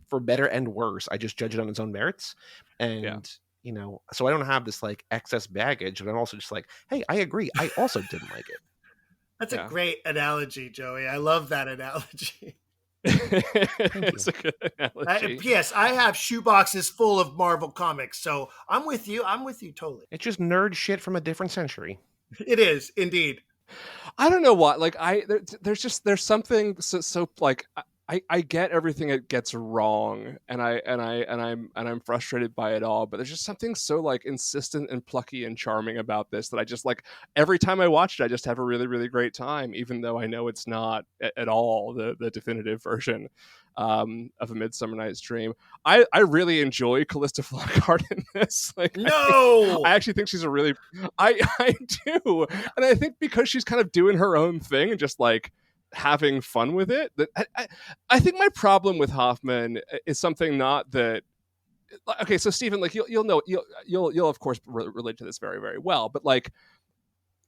[SPEAKER 2] for better and worse, I just judge it on its own merits. And, you know, so I don't have this like excess baggage, but I'm also just like, hey, I agree. I also didn't like it.
[SPEAKER 3] That's a great analogy, Joey. I love that analogy.
[SPEAKER 1] It's a good analogy.
[SPEAKER 3] P.S. I have shoeboxes full of Marvel comics, so I'm with you. I'm with you totally.
[SPEAKER 2] It's just nerd shit from a different century.
[SPEAKER 3] It is indeed.
[SPEAKER 1] I don't know what. Like there's something so like I get everything it gets wrong, and I'm frustrated by it all. But there's just something so like insistent and plucky and charming about this that I just like every time I watch it, I just have a really really great time, even though I know it's not at all the definitive version of A Midsummer Night's Dream. I really enjoy Callista Flockhart in this. Like,
[SPEAKER 3] no,
[SPEAKER 1] I actually think she's a really I do, and I think because she's kind of doing her own thing and just like having fun with it. That I think my problem with Hoffman is something not that. Okay, so Stephen, like you'll know you'll of course relate to this very very well, but like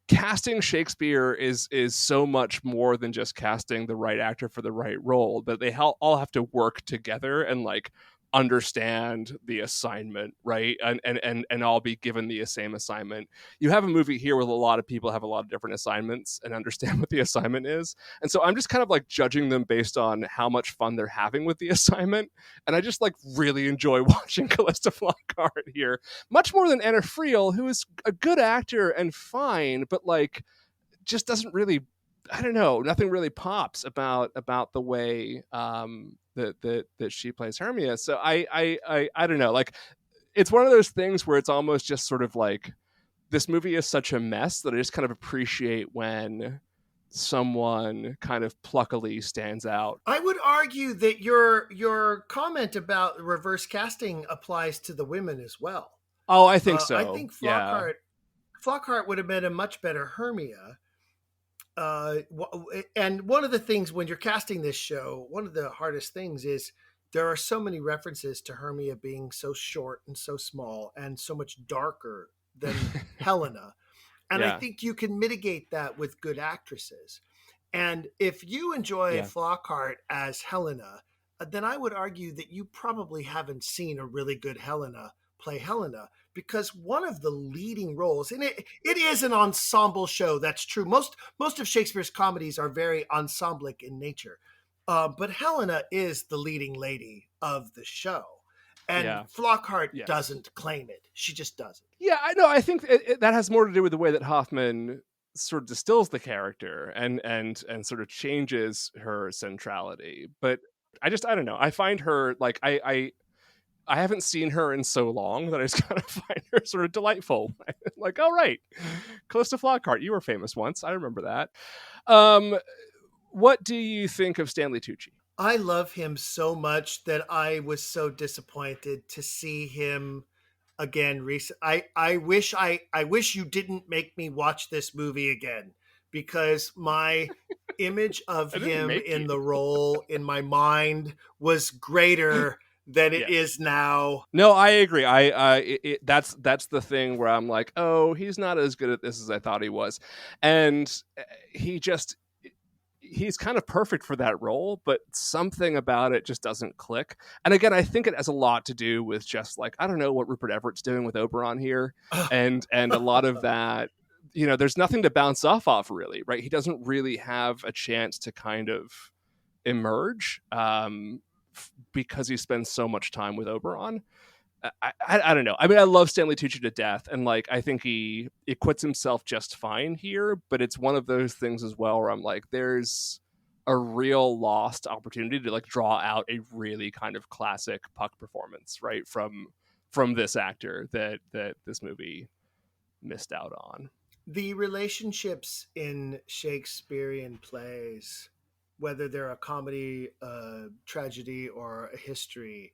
[SPEAKER 1] casting Shakespeare is so much more than just casting the right actor for the right role. But they all have to work together and like understand the assignment, right? And all be given the same assignment. You have a movie here where a lot of people have a lot of different assignments and understand what the assignment is. And so I'm just kind of like judging them based on how much fun they're having with the assignment. And I just like really enjoy watching Callista Flockhart here, much more than Anna Friel, who is a good actor and fine, but like just doesn't really, I don't know, nothing really pops about the way that she plays Hermia. So I don't know, like it's one of those things where it's almost just sort of like this movie is such a mess that I just kind of appreciate when someone kind of pluckily stands out.
[SPEAKER 3] I would argue that your comment about reverse casting applies to the women as well.
[SPEAKER 1] Oh, I think so.
[SPEAKER 3] I think Flockhart would have been a much better Hermia. and one of the things when you're casting this show, one of the hardest things is there are so many references to Hermia being so short and so small and so much darker than Helena. And I
[SPEAKER 1] Yeah.
[SPEAKER 3] think you can mitigate that with good actresses. And if you enjoy
[SPEAKER 1] Yeah.
[SPEAKER 3] Flockhart as Helena, then I would argue that you probably haven't seen a really good Helena play Helena, because one of the leading roles, and it is an ensemble show, that's true. Most of Shakespeare's comedies are very ensemblic in nature. But Helena is the leading lady of the show. And
[SPEAKER 1] Yeah.
[SPEAKER 3] Flockhart
[SPEAKER 1] Yes.
[SPEAKER 3] doesn't claim it. She just doesn't.
[SPEAKER 1] Yeah, I know. I think that has more to do with the way that Hoffman sort of distills the character and sort of changes her centrality. But I don't know. I find her like I haven't seen her in so long that I just kind of find her sort of delightful. Like, all right, close to Flockhart, you were famous once. I remember that. What do you think of Stanley Tucci?
[SPEAKER 3] I love him so much that I was so disappointed to see him again I wish you didn't make me watch this movie again, because my image of
[SPEAKER 1] I didn't
[SPEAKER 3] him
[SPEAKER 1] make
[SPEAKER 3] in
[SPEAKER 1] you.
[SPEAKER 3] the role in my mind was greater than it
[SPEAKER 1] Yes.
[SPEAKER 3] is now.
[SPEAKER 1] No, I agree. That's the thing where I'm like, oh, he's not as good at this as I thought he was, and he's kind of perfect for that role, but something about it just doesn't click. And again, I think it has a lot to do with just like, I don't know what Rupert Everett's doing with Oberon here, and a lot of that. There's nothing to bounce off really, right? He doesn't really have a chance to kind of emerge. Because he spends so much time with Oberon. I don't know. I mean, I love Stanley Tucci to death, and like I think he acquits himself just fine here. But it's one of those things as well where I'm like, there's a real lost opportunity to like draw out a really kind of classic Puck performance, right, from this actor that this movie missed out on.
[SPEAKER 3] The relationships in Shakespearean plays, whether they're a comedy, a tragedy, or a history,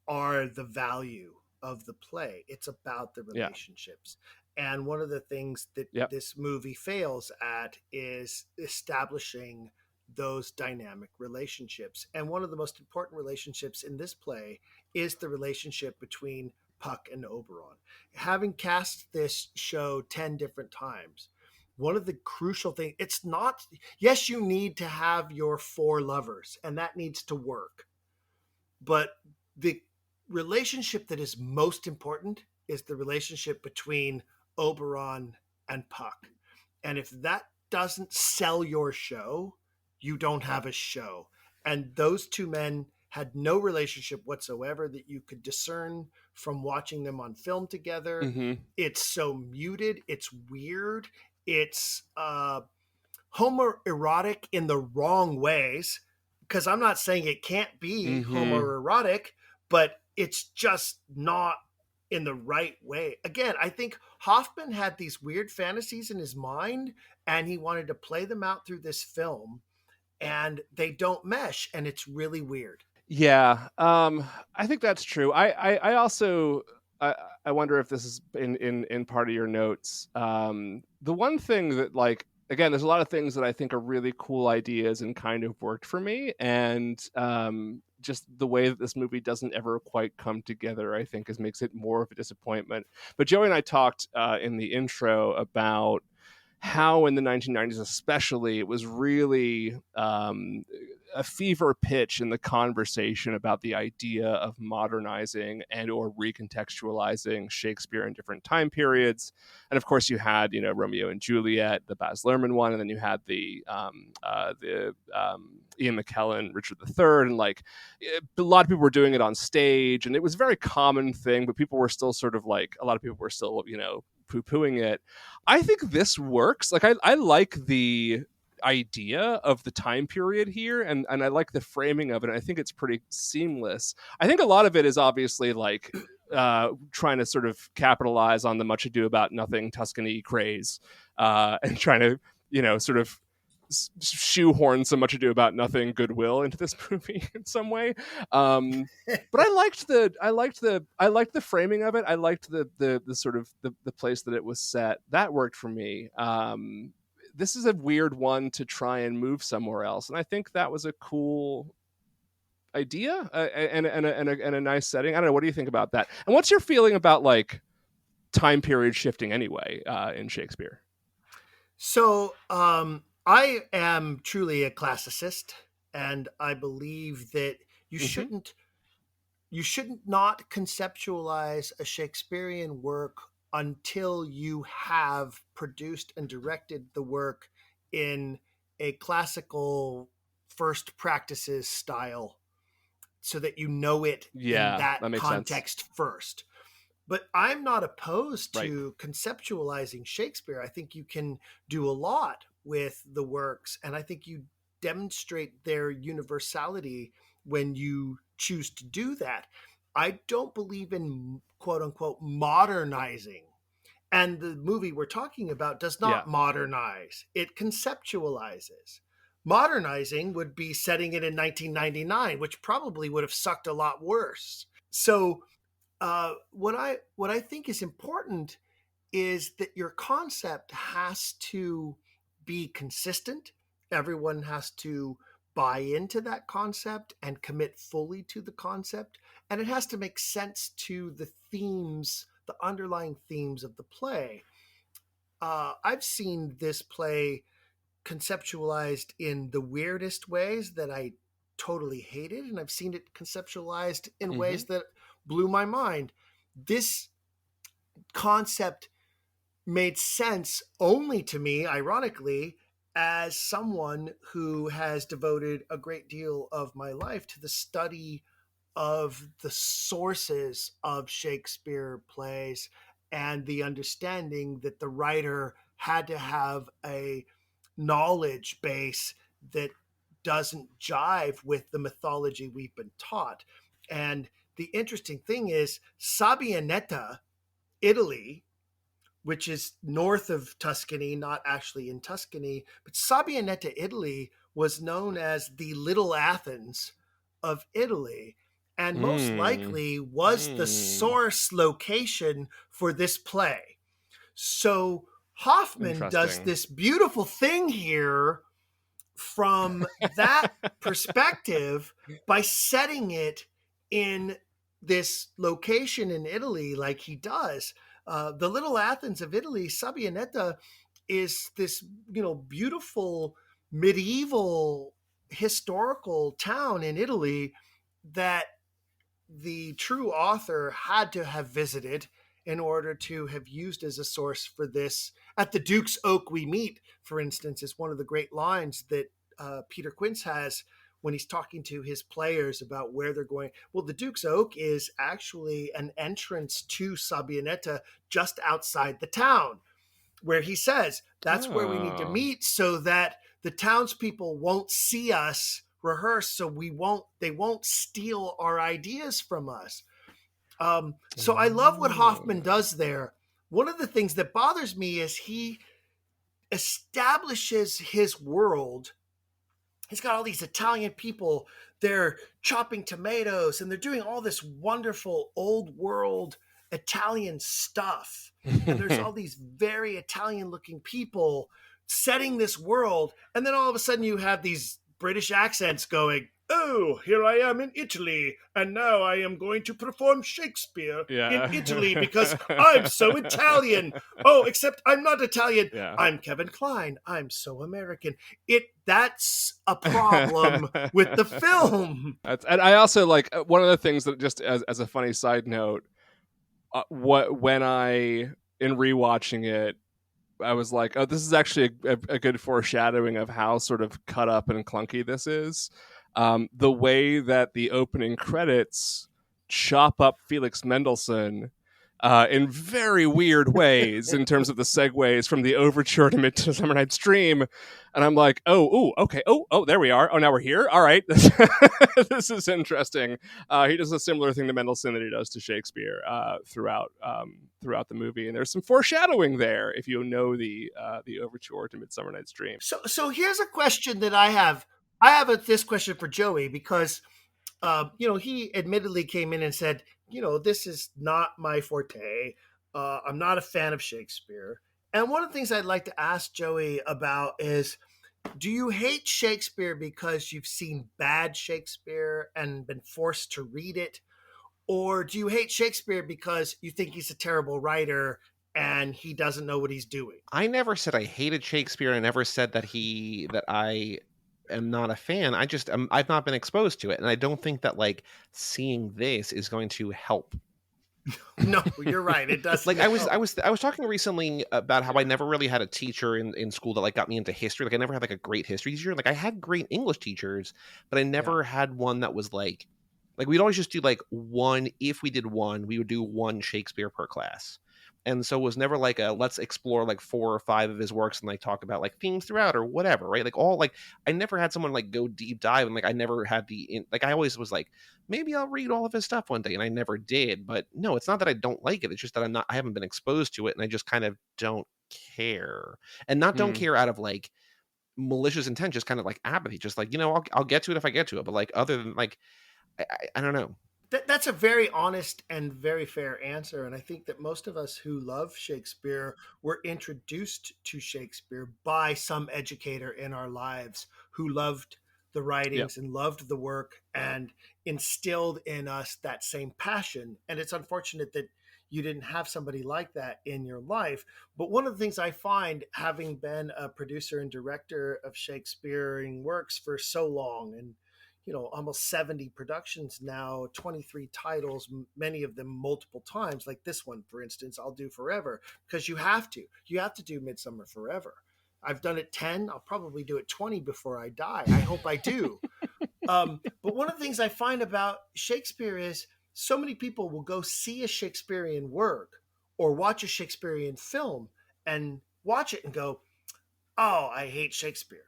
[SPEAKER 3] are the value of the play. It's about the
[SPEAKER 1] Yeah.
[SPEAKER 3] relationships. And one of the things that
[SPEAKER 1] Yep.
[SPEAKER 3] this movie fails at is establishing those dynamic relationships. And one of the most important relationships in this play is the relationship between Puck and Oberon. Having cast this show 10 different times, one of the crucial things, it's not, yes, you need to have your four lovers, and that needs to work. But the relationship that is most important is the relationship between Oberon and Puck. And if that doesn't sell your show, you don't have a show. And those two men had no relationship whatsoever that you could discern from watching them on film together.
[SPEAKER 1] Mm-hmm.
[SPEAKER 3] It's so muted. It's weird. It's homoerotic in the wrong ways, because I'm not saying it can't be homoerotic, but it's just not in the right way. Again, I think Hoffman had these weird fantasies in his mind, and he wanted to play them out through this film, and they don't mesh, and it's really weird.
[SPEAKER 1] Yeah, I think that's true. I also I wonder if this is in part of your notes. The one thing that, like, again, there's a lot of things that I think are really cool ideas and kind of worked for me, and just the way that this movie doesn't ever quite come together, I think, makes it more of a disappointment. But Joey and I talked in the intro about how in the 1990s especially it was really a fever pitch in the conversation about the idea of modernizing and or recontextualizing Shakespeare in different time periods. And of course you had, Romeo and Juliet, the Baz Luhrmann one, and then you had the Ian McKellen, Richard III, and like a lot of people were doing it on stage, and it was a very common thing, but people were still sort of like, a lot of people were still, poo-pooing it. I think this works. Like I like the idea of the time period here, and I like the framing of it, and I think it's pretty seamless. I think a lot of it is obviously like trying to sort of capitalize on the Much Ado About Nothing Tuscany craze, and trying to, sort of shoehorn some Much Ado About Nothing goodwill into this movie in some way. But I liked the framing of it. I liked the sort of the place that it was set. That worked for me. this is a weird one to try and move somewhere else. And I think that was a cool idea and a nice setting. I don't know. What do you think about that? And what's your feeling about like time period shifting anyway in Shakespeare?
[SPEAKER 3] So I am truly a classicist, and I believe that you shouldn't not conceptualize a Shakespearean work until you have produced and directed the work in a classical first practices style, so that you know it in that
[SPEAKER 1] makes
[SPEAKER 3] context
[SPEAKER 1] sense.
[SPEAKER 3] first. But I'm not opposed
[SPEAKER 1] Right.
[SPEAKER 3] to conceptualizing Shakespeare. I think you can do a lot with the works, and I think you demonstrate their universality when you choose to do that. I don't believe in quote unquote modernizing. And the movie we're talking about does
[SPEAKER 1] Yeah.
[SPEAKER 3] not modernize, it conceptualizes. Modernizing would be setting it in 1999, which probably would have sucked a lot worse. So what I think is important is that your concept has to be consistent. Everyone has to buy into that concept and commit fully to the concept, and it has to make sense to the themes, the underlying themes of the play. I've seen this play conceptualized in the weirdest ways that I totally hated, and I've seen it conceptualized in ways that blew my mind. This concept made sense only to me, ironically, as someone who has devoted a great deal of my life to the study of the sources of Shakespeare plays and the understanding that the writer had to have a knowledge base that doesn't jive with the mythology we've been taught. And the interesting thing is, Sabianetta, Italy, which is north of Tuscany, not actually in Tuscany, but Sabianetta, Italy, was known as the Little Athens of Italy, and most likely was the source location for this play. So Hoffman does this beautiful thing here from that perspective by setting it in this location in Italy like he does. The Little Athens of Italy, Sabianetta, is this, beautiful medieval historical town in Italy that the true author had to have visited in order to have used as a source for this. At the Duke's Oak we meet, for instance, is one of the great lines that Peter Quince has when he's talking to his players about where they're going. Well, the Duke's Oak is actually an entrance to Sabianetta just outside the town, where he says that's where we need to meet so that the townspeople won't see us rehearse, so they won't steal our ideas from us. So I love what Hoffman does there. One of the things that bothers me is he establishes his world. He's got all these Italian people, they're chopping tomatoes and they're doing all this wonderful old world Italian stuff. And there's all these very Italian looking people setting this world. And then all of a sudden you have these British accents going, oh, here I am in Italy, and now I am going to perform Shakespeare in Italy because I'm so Italian. Oh, except I'm not Italian.
[SPEAKER 1] Yeah.
[SPEAKER 3] I'm Kevin Kline. I'm so American. That's a problem with the film.
[SPEAKER 1] And I also like one of the things that, just as a funny side note, when in rewatching it, I was like, oh, this is actually a good foreshadowing of how sort of cut up and clunky this is. The way that the opening credits chop up Felix Mendelssohn in very weird ways in terms of the segues from the overture to Midsummer Night's Dream. And I'm like, okay. Oh, there we are. Oh, now we're here. All right. This is interesting. He does a similar thing to Mendelssohn that he does to Shakespeare throughout the movie. And there's some foreshadowing there if you know the overture to Midsummer Night's Dream.
[SPEAKER 3] So here's a question that I have. I have this question for Joey because, he admittedly came in and said, this is not my forte. I'm not a fan of Shakespeare. And one of the things I'd like to ask Joey about is, do you hate Shakespeare because you've seen bad Shakespeare and been forced to read it? Or do you hate Shakespeare because you think he's a terrible writer and he doesn't know what he's doing?
[SPEAKER 2] I never said I hated Shakespeare. I never said that I am not a fan. I've not been exposed to it, and I don't think that like seeing this is going to help.
[SPEAKER 3] No, you're right. It doesn't.
[SPEAKER 2] Like I was talking recently about how I never really had a teacher in school that like got me into history. Like I never had like a great history teacher. Like I had great English teachers, but I never had one that was like we'd always just do like one. If we did one, we would do one Shakespeare per class. And so it was never like a let's explore like 4 or 5 of his works and like talk about like themes throughout or whatever, right? Like all like I never had someone like go deep dive, and like I never had like I always was like maybe I'll read all of his stuff one day, and I never did. But no, it's not that I don't like it. It's just that I haven't been exposed to it, and I just kind of don't care. And not don't care out of like malicious intent, just kind of like apathy, just like, I'll get to it if I get to it. But like other than like I don't know.
[SPEAKER 3] That's a very honest and very fair answer. And I think that most of us who love Shakespeare were introduced to Shakespeare by some educator in our lives who loved the writings and loved the work and instilled in us that same passion. And it's unfortunate that you didn't have somebody like that in your life. But one of the things I find, having been a producer and director of Shakespearean works for so long, and almost 70 productions now, 23 titles, many of them multiple times, like this one, for instance, I'll do forever, because you have to do Midsummer forever. I've done it 10. I'll probably do it 20 before I die. I hope I do. But one of the things I find about Shakespeare is so many people will go see a Shakespearean work or watch a Shakespearean film and watch it and go, oh, I hate Shakespeare.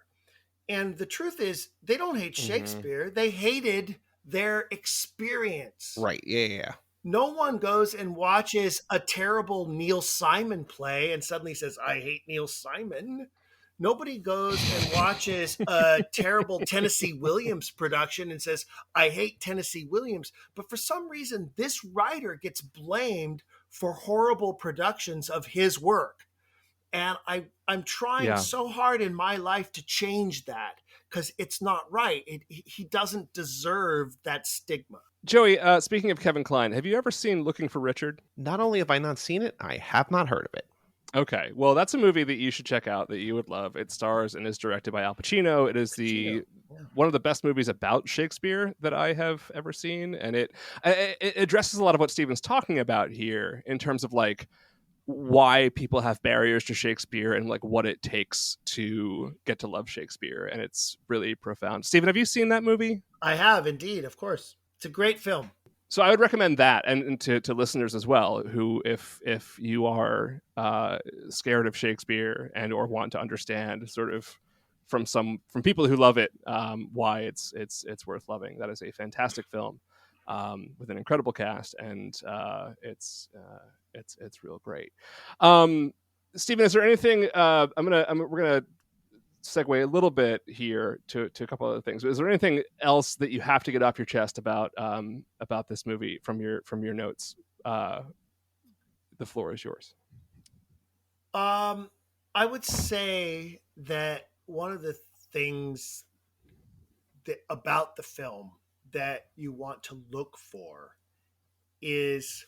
[SPEAKER 3] And the truth is, they don't hate Shakespeare. They hated their experience.
[SPEAKER 2] Right. Yeah.
[SPEAKER 3] No one goes and watches a terrible Neil Simon play and suddenly says, I hate Neil Simon. Nobody goes and watches a terrible Tennessee Williams production and says, I hate Tennessee Williams. But for some reason, this writer gets blamed for horrible productions of his work. And I'm trying so hard in my life to change that, because it's not right. He doesn't deserve that stigma.
[SPEAKER 1] Joey, speaking of Kevin Kline, have you ever seen Looking for Richard?
[SPEAKER 2] Not only have I not seen it, I have not heard of it.
[SPEAKER 1] Okay, well, that's a movie that you should check out, that you would love. It stars and is directed by Al Pacino. It is one of the best movies about Shakespeare that I have ever seen, and it addresses a lot of what Stephen's talking about here in terms of like why people have barriers to Shakespeare and like what it takes to get to love Shakespeare. And it's really profound. Stephen, have you seen that movie?
[SPEAKER 3] I have, indeed. Of course. It's a great film.
[SPEAKER 1] So I would recommend that, and to listeners as well, who if you are scared of Shakespeare and or want to understand sort of from people who love it, why it's worth loving. That is a fantastic film with an incredible cast, and it's real great. Stephen, is there anything? We're gonna segue a little bit here to a couple other things. Is there anything else that you have to get off your chest about this movie from your notes? The floor is yours.
[SPEAKER 3] I would say that one of the things about the film that you want to look for is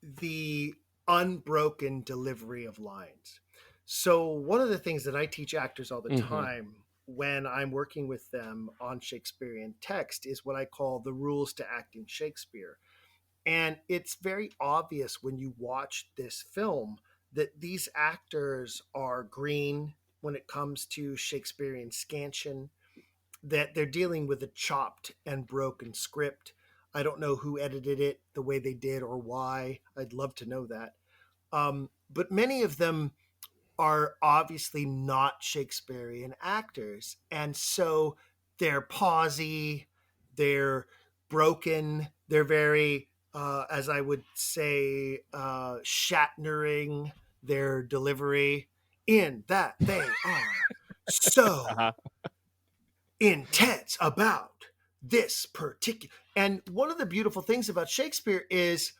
[SPEAKER 3] the unbroken delivery of lines. So one of the things that I teach actors all the time when I'm working with them on Shakespearean text is what I call the rules to acting Shakespeare. And it's very obvious when you watch this film that these actors are green when it comes to Shakespearean scansion, that they're dealing with a chopped and broken script. I don't know who edited it the way they did or why. I'd love to know that. But many of them are obviously not Shakespearean actors. And so they're pausy, they're broken, they're very, as I would say, Shatnering their delivery, in that they are so intense about this particular. And one of the beautiful things about Shakespeare is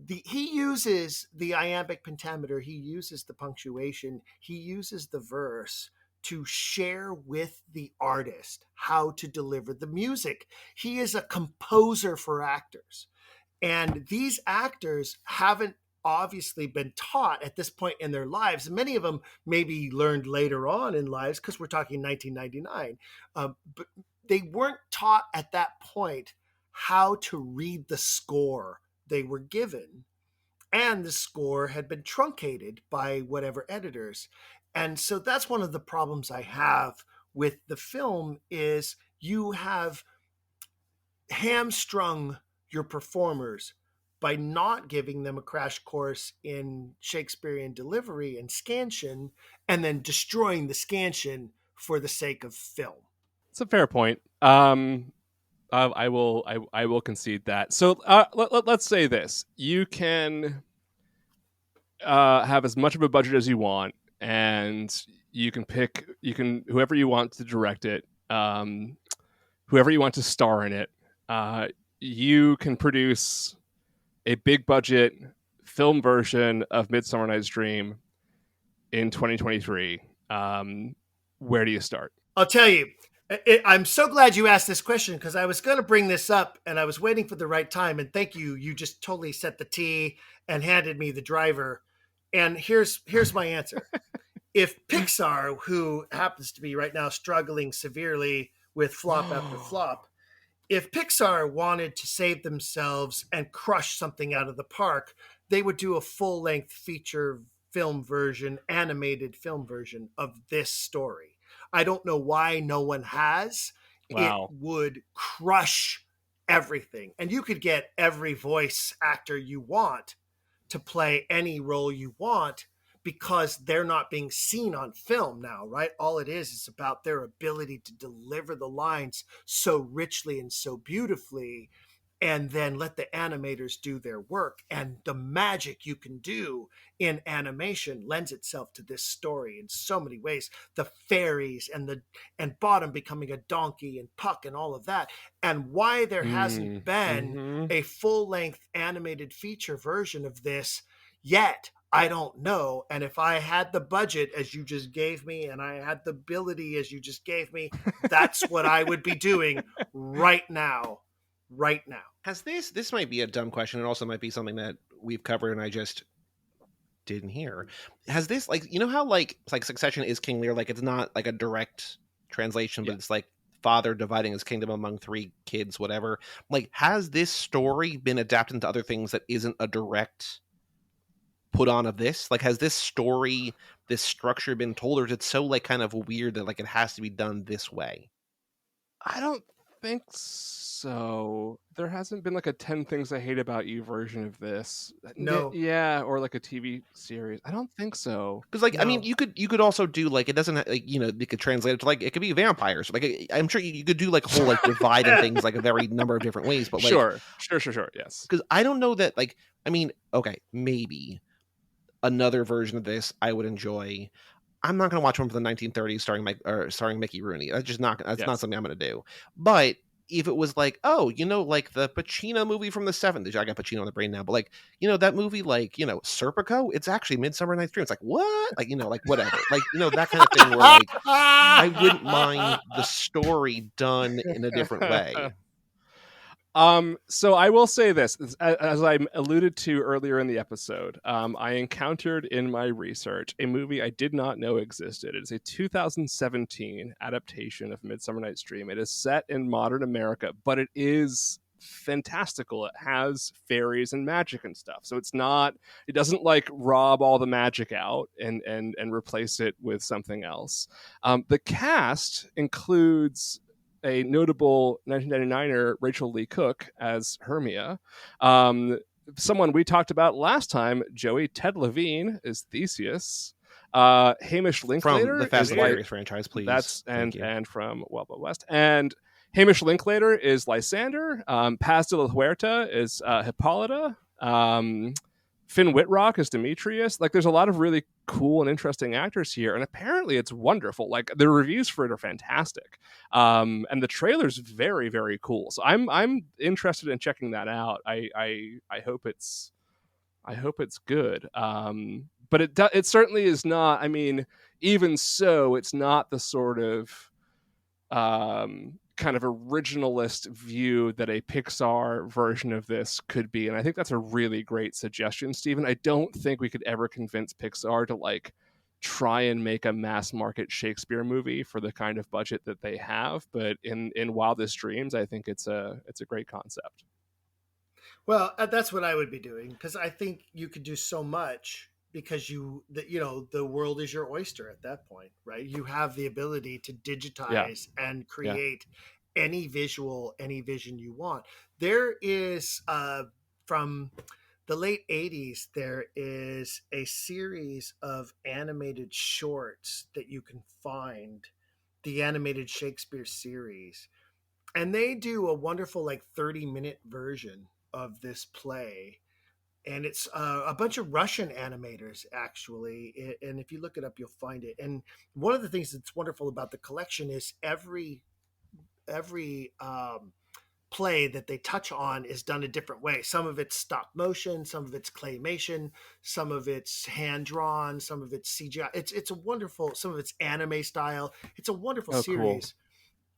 [SPEAKER 3] he uses the iambic pentameter, he uses the punctuation, he uses the verse to share with the artist how to deliver the music. He is a composer for actors. And these actors haven't obviously been taught at this point in their lives. Many of them maybe learned later on in lives, because we're talking 1999. But they weren't taught at that point how to read the score they were given. And the score had been truncated by whatever editors. And so that's one of the problems I have with the film is you have hamstrung your performers by not giving them a crash course in Shakespearean delivery and scansion, and then destroying the scansion for the sake of film.
[SPEAKER 1] It's a fair point. I will concede that. So let's say this: you can have as much of a budget as you want, and you can pick whoever you want to direct it, whoever you want to star in it. You can produce a big budget film version of Midsummer Night's Dream in 2023. Where do you start?
[SPEAKER 3] I'll tell you, I'm so glad you asked this question, because I was going to bring this up and I was waiting for the right time. And thank you. You just totally set the tee and handed me the driver. And here's my answer. If Pixar, who happens to be right now struggling severely with flop after flop, if Pixar wanted to save themselves and crush something out of the park, they would do a full-length feature film version, animated film version of this story. I don't know why no one has.
[SPEAKER 1] Wow.
[SPEAKER 3] It would crush everything. And you could get every voice actor you want to play any role you want, because they're not being seen on film now, right? All it is about their ability to deliver the lines so richly and so beautifully, and then let the animators do their work. And the magic you can do in animation lends itself to this story in so many ways. The fairies and Bottom becoming a donkey, and Puck and all of that. And why there hasn't been a full-length animated feature version of this yet, I don't know. And if I had the budget as you just gave me, and I had the ability as you just gave me, that's what I would be doing right now. Right now.
[SPEAKER 2] Has this might be a dumb question, and also might be something that we've covered and I just didn't hear. Has this, like, you know how like Succession is King Lear, like it's not like a direct translation, but it's like father dividing his kingdom among 3 kids, whatever. Like, has this story been adapted into other things that isn't a direct put on of this? Like, has this story, this structure been told, or is it so like kind of weird that like it has to be done this way?
[SPEAKER 1] I don't think so. There hasn't been like a 10 Things I Hate About You version of this.
[SPEAKER 3] No.
[SPEAKER 1] Yeah, or like a TV series. I don't think so.
[SPEAKER 2] Because like,
[SPEAKER 3] No.
[SPEAKER 2] I mean, you could also do like, it doesn't like, you know, you could translate it to like, it could be vampires. Like, I'm sure you could do like whole like dividing things like a very number of different ways. But like,
[SPEAKER 1] sure, yes.
[SPEAKER 2] Because I don't know that, like, I mean, okay, maybe another version of this I would enjoy. I'm not going to watch one from the 1930s starring Mickey Rooney. That's not something I'm going to do. But if it was like, oh, you know, like the Pacino movie from the 70s, I got Pacino on the brain now, but like, you know, that movie, like, you know, Serpico, it's actually Midsummer Night's Dream. It's like, what? Like, you know, like whatever, like, you know, that kind of thing where like, I wouldn't mind the story done in a different way.
[SPEAKER 1] So I will say this, as I alluded to earlier in the episode, I encountered in my research a movie I did not know existed. It is a 2017 adaptation of Midsummer Night's Dream. It is set in modern America, but it is fantastical. It has fairies and magic and stuff. So it doesn't like rob all the magic out and replace it with something else. The cast includes a notable 1999er, Rachel Lee Cook, as Hermia. Someone we talked about last time, Joey Ted Levine, is Theseus. Hamish Linklater
[SPEAKER 2] from the Fast and
[SPEAKER 1] is
[SPEAKER 2] Furious franchise, please.
[SPEAKER 1] That's and from Wild Wild West. And Hamish Linklater is Lysander. Paz de la Huerta is Hippolyta. Finn Whitrock is Demetrius. Like, there's a lot of really cool and interesting actors here, and apparently it's wonderful. Like, the reviews for it are fantastic, and the trailer's very, very cool. So I'm interested in checking that out. I hope it's I hope it's good. But it certainly is not. I mean, even so, it's not the sort of kind of originalist view that a Pixar version of this could be. And I think that's a really great suggestion, Stephen. I don't think we could ever convince Pixar to like try and make a mass market Shakespeare movie for the kind of budget that they have. But in Wildest Dreams, I think it's a great concept.
[SPEAKER 3] Well, that's what I would be doing, because I think you could do so much, because the world is your oyster at that point, right? You have the ability to digitize and create any visual, any vision you want. There is from the late 80s, there is a series of animated shorts that you can find, the animated Shakespeare series, and they do a wonderful like 30-minute version of this play, and it's a bunch of Russian animators actually, and if you look it up you'll find it. And one of the things that's wonderful about the collection is every play that they touch on is done a different way. Some of it's stop motion, some of it's claymation, some of it's hand drawn, some of it's CGI. It's a wonderful, some of it's anime style. It's a wonderful series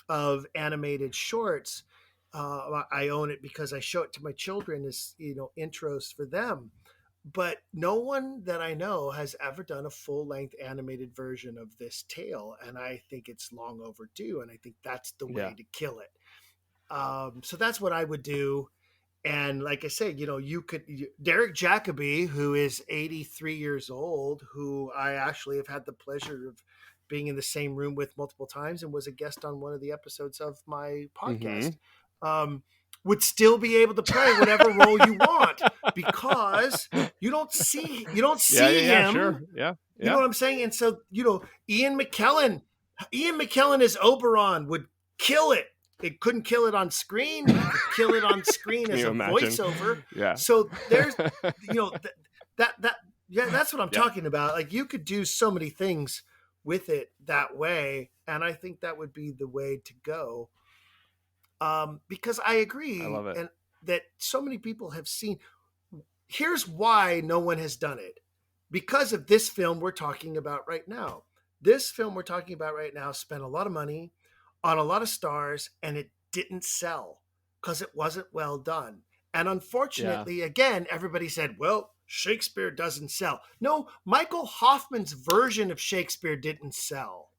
[SPEAKER 3] of animated shorts. I own it because I show it to my children as intros for them. But no one that I know has ever done a full-length animated version of this tale, and I think it's long overdue. And I think that's the way to kill it. So that's what I would do. And like I said, Derek Jacobi, who is 83 years old, who I actually have had the pleasure of being in the same room with multiple times and was a guest on one of the episodes of my podcast, would still be able to play whatever role you want, because you don't see him.
[SPEAKER 1] Sure. Yeah.
[SPEAKER 3] You know what I'm saying? And so, Ian McKellen as Oberon would kill it. It couldn't kill it on screen. You could kill it on screen as a voiceover.
[SPEAKER 1] Yeah.
[SPEAKER 3] So there's, that's what I'm talking about. Like, you could do so many things with it that way, and I think that would be the way to go. Because I agree,
[SPEAKER 1] I love it.
[SPEAKER 3] and that so many people have seen. Here's why no one has done it: because of this film we're talking about right now. This film we're talking about right now spent a lot of money on a lot of stars, and it didn't sell because it wasn't well done. And unfortunately, again, everybody said, well, Shakespeare doesn't sell. No, Michael Hoffman's version of Shakespeare didn't sell.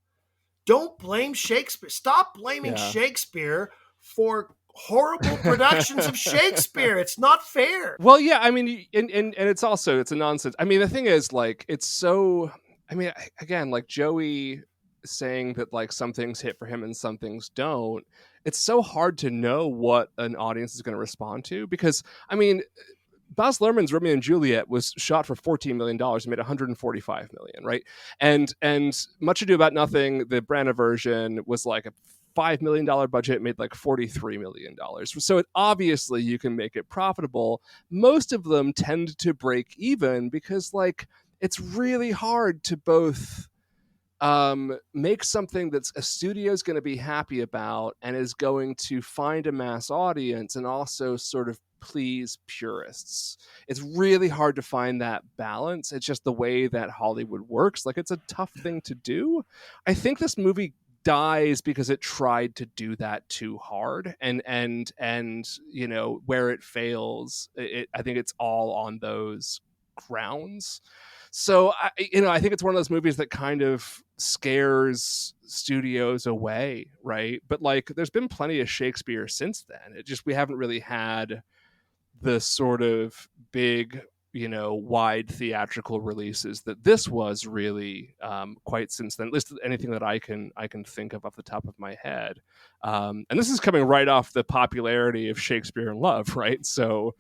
[SPEAKER 3] Don't blame Shakespeare. Stop blaming Shakespeare for horrible productions of Shakespeare. It's not fair.
[SPEAKER 1] Well, yeah, I mean, and it's also, it's a nonsense. I mean, the thing is, like, it's so, I mean, again, like Joey saying that like some things hit for him and some things don't, it's so hard to know what an audience is going to respond to, because I mean, Baz Luhrmann's Romeo and Juliet was shot for $14 million and made $145 million, right? And Much Ado About Nothing, the Branagh version, was like a $5 million budget, made like $43 million. So obviously you can make it profitable. Most of them tend to break even because like it's really hard to both make something that's a studio's going to be happy about and is going to find a mass audience and also sort of please purists. It's really hard to find that balance. It's just the way that Hollywood works. Like, it's a tough thing to do. I think this movie dies because it tried to do that too hard, and where it fails, I think it's all on those grounds. So I think it's one of those movies that kind of scares studios away, right? But like, there's been plenty of Shakespeare since then. We haven't really had the sort of big, wide theatrical releases that this was really quite since then. At least anything that I can think of off the top of my head. And this is coming right off the popularity of Shakespeare in Love, right? So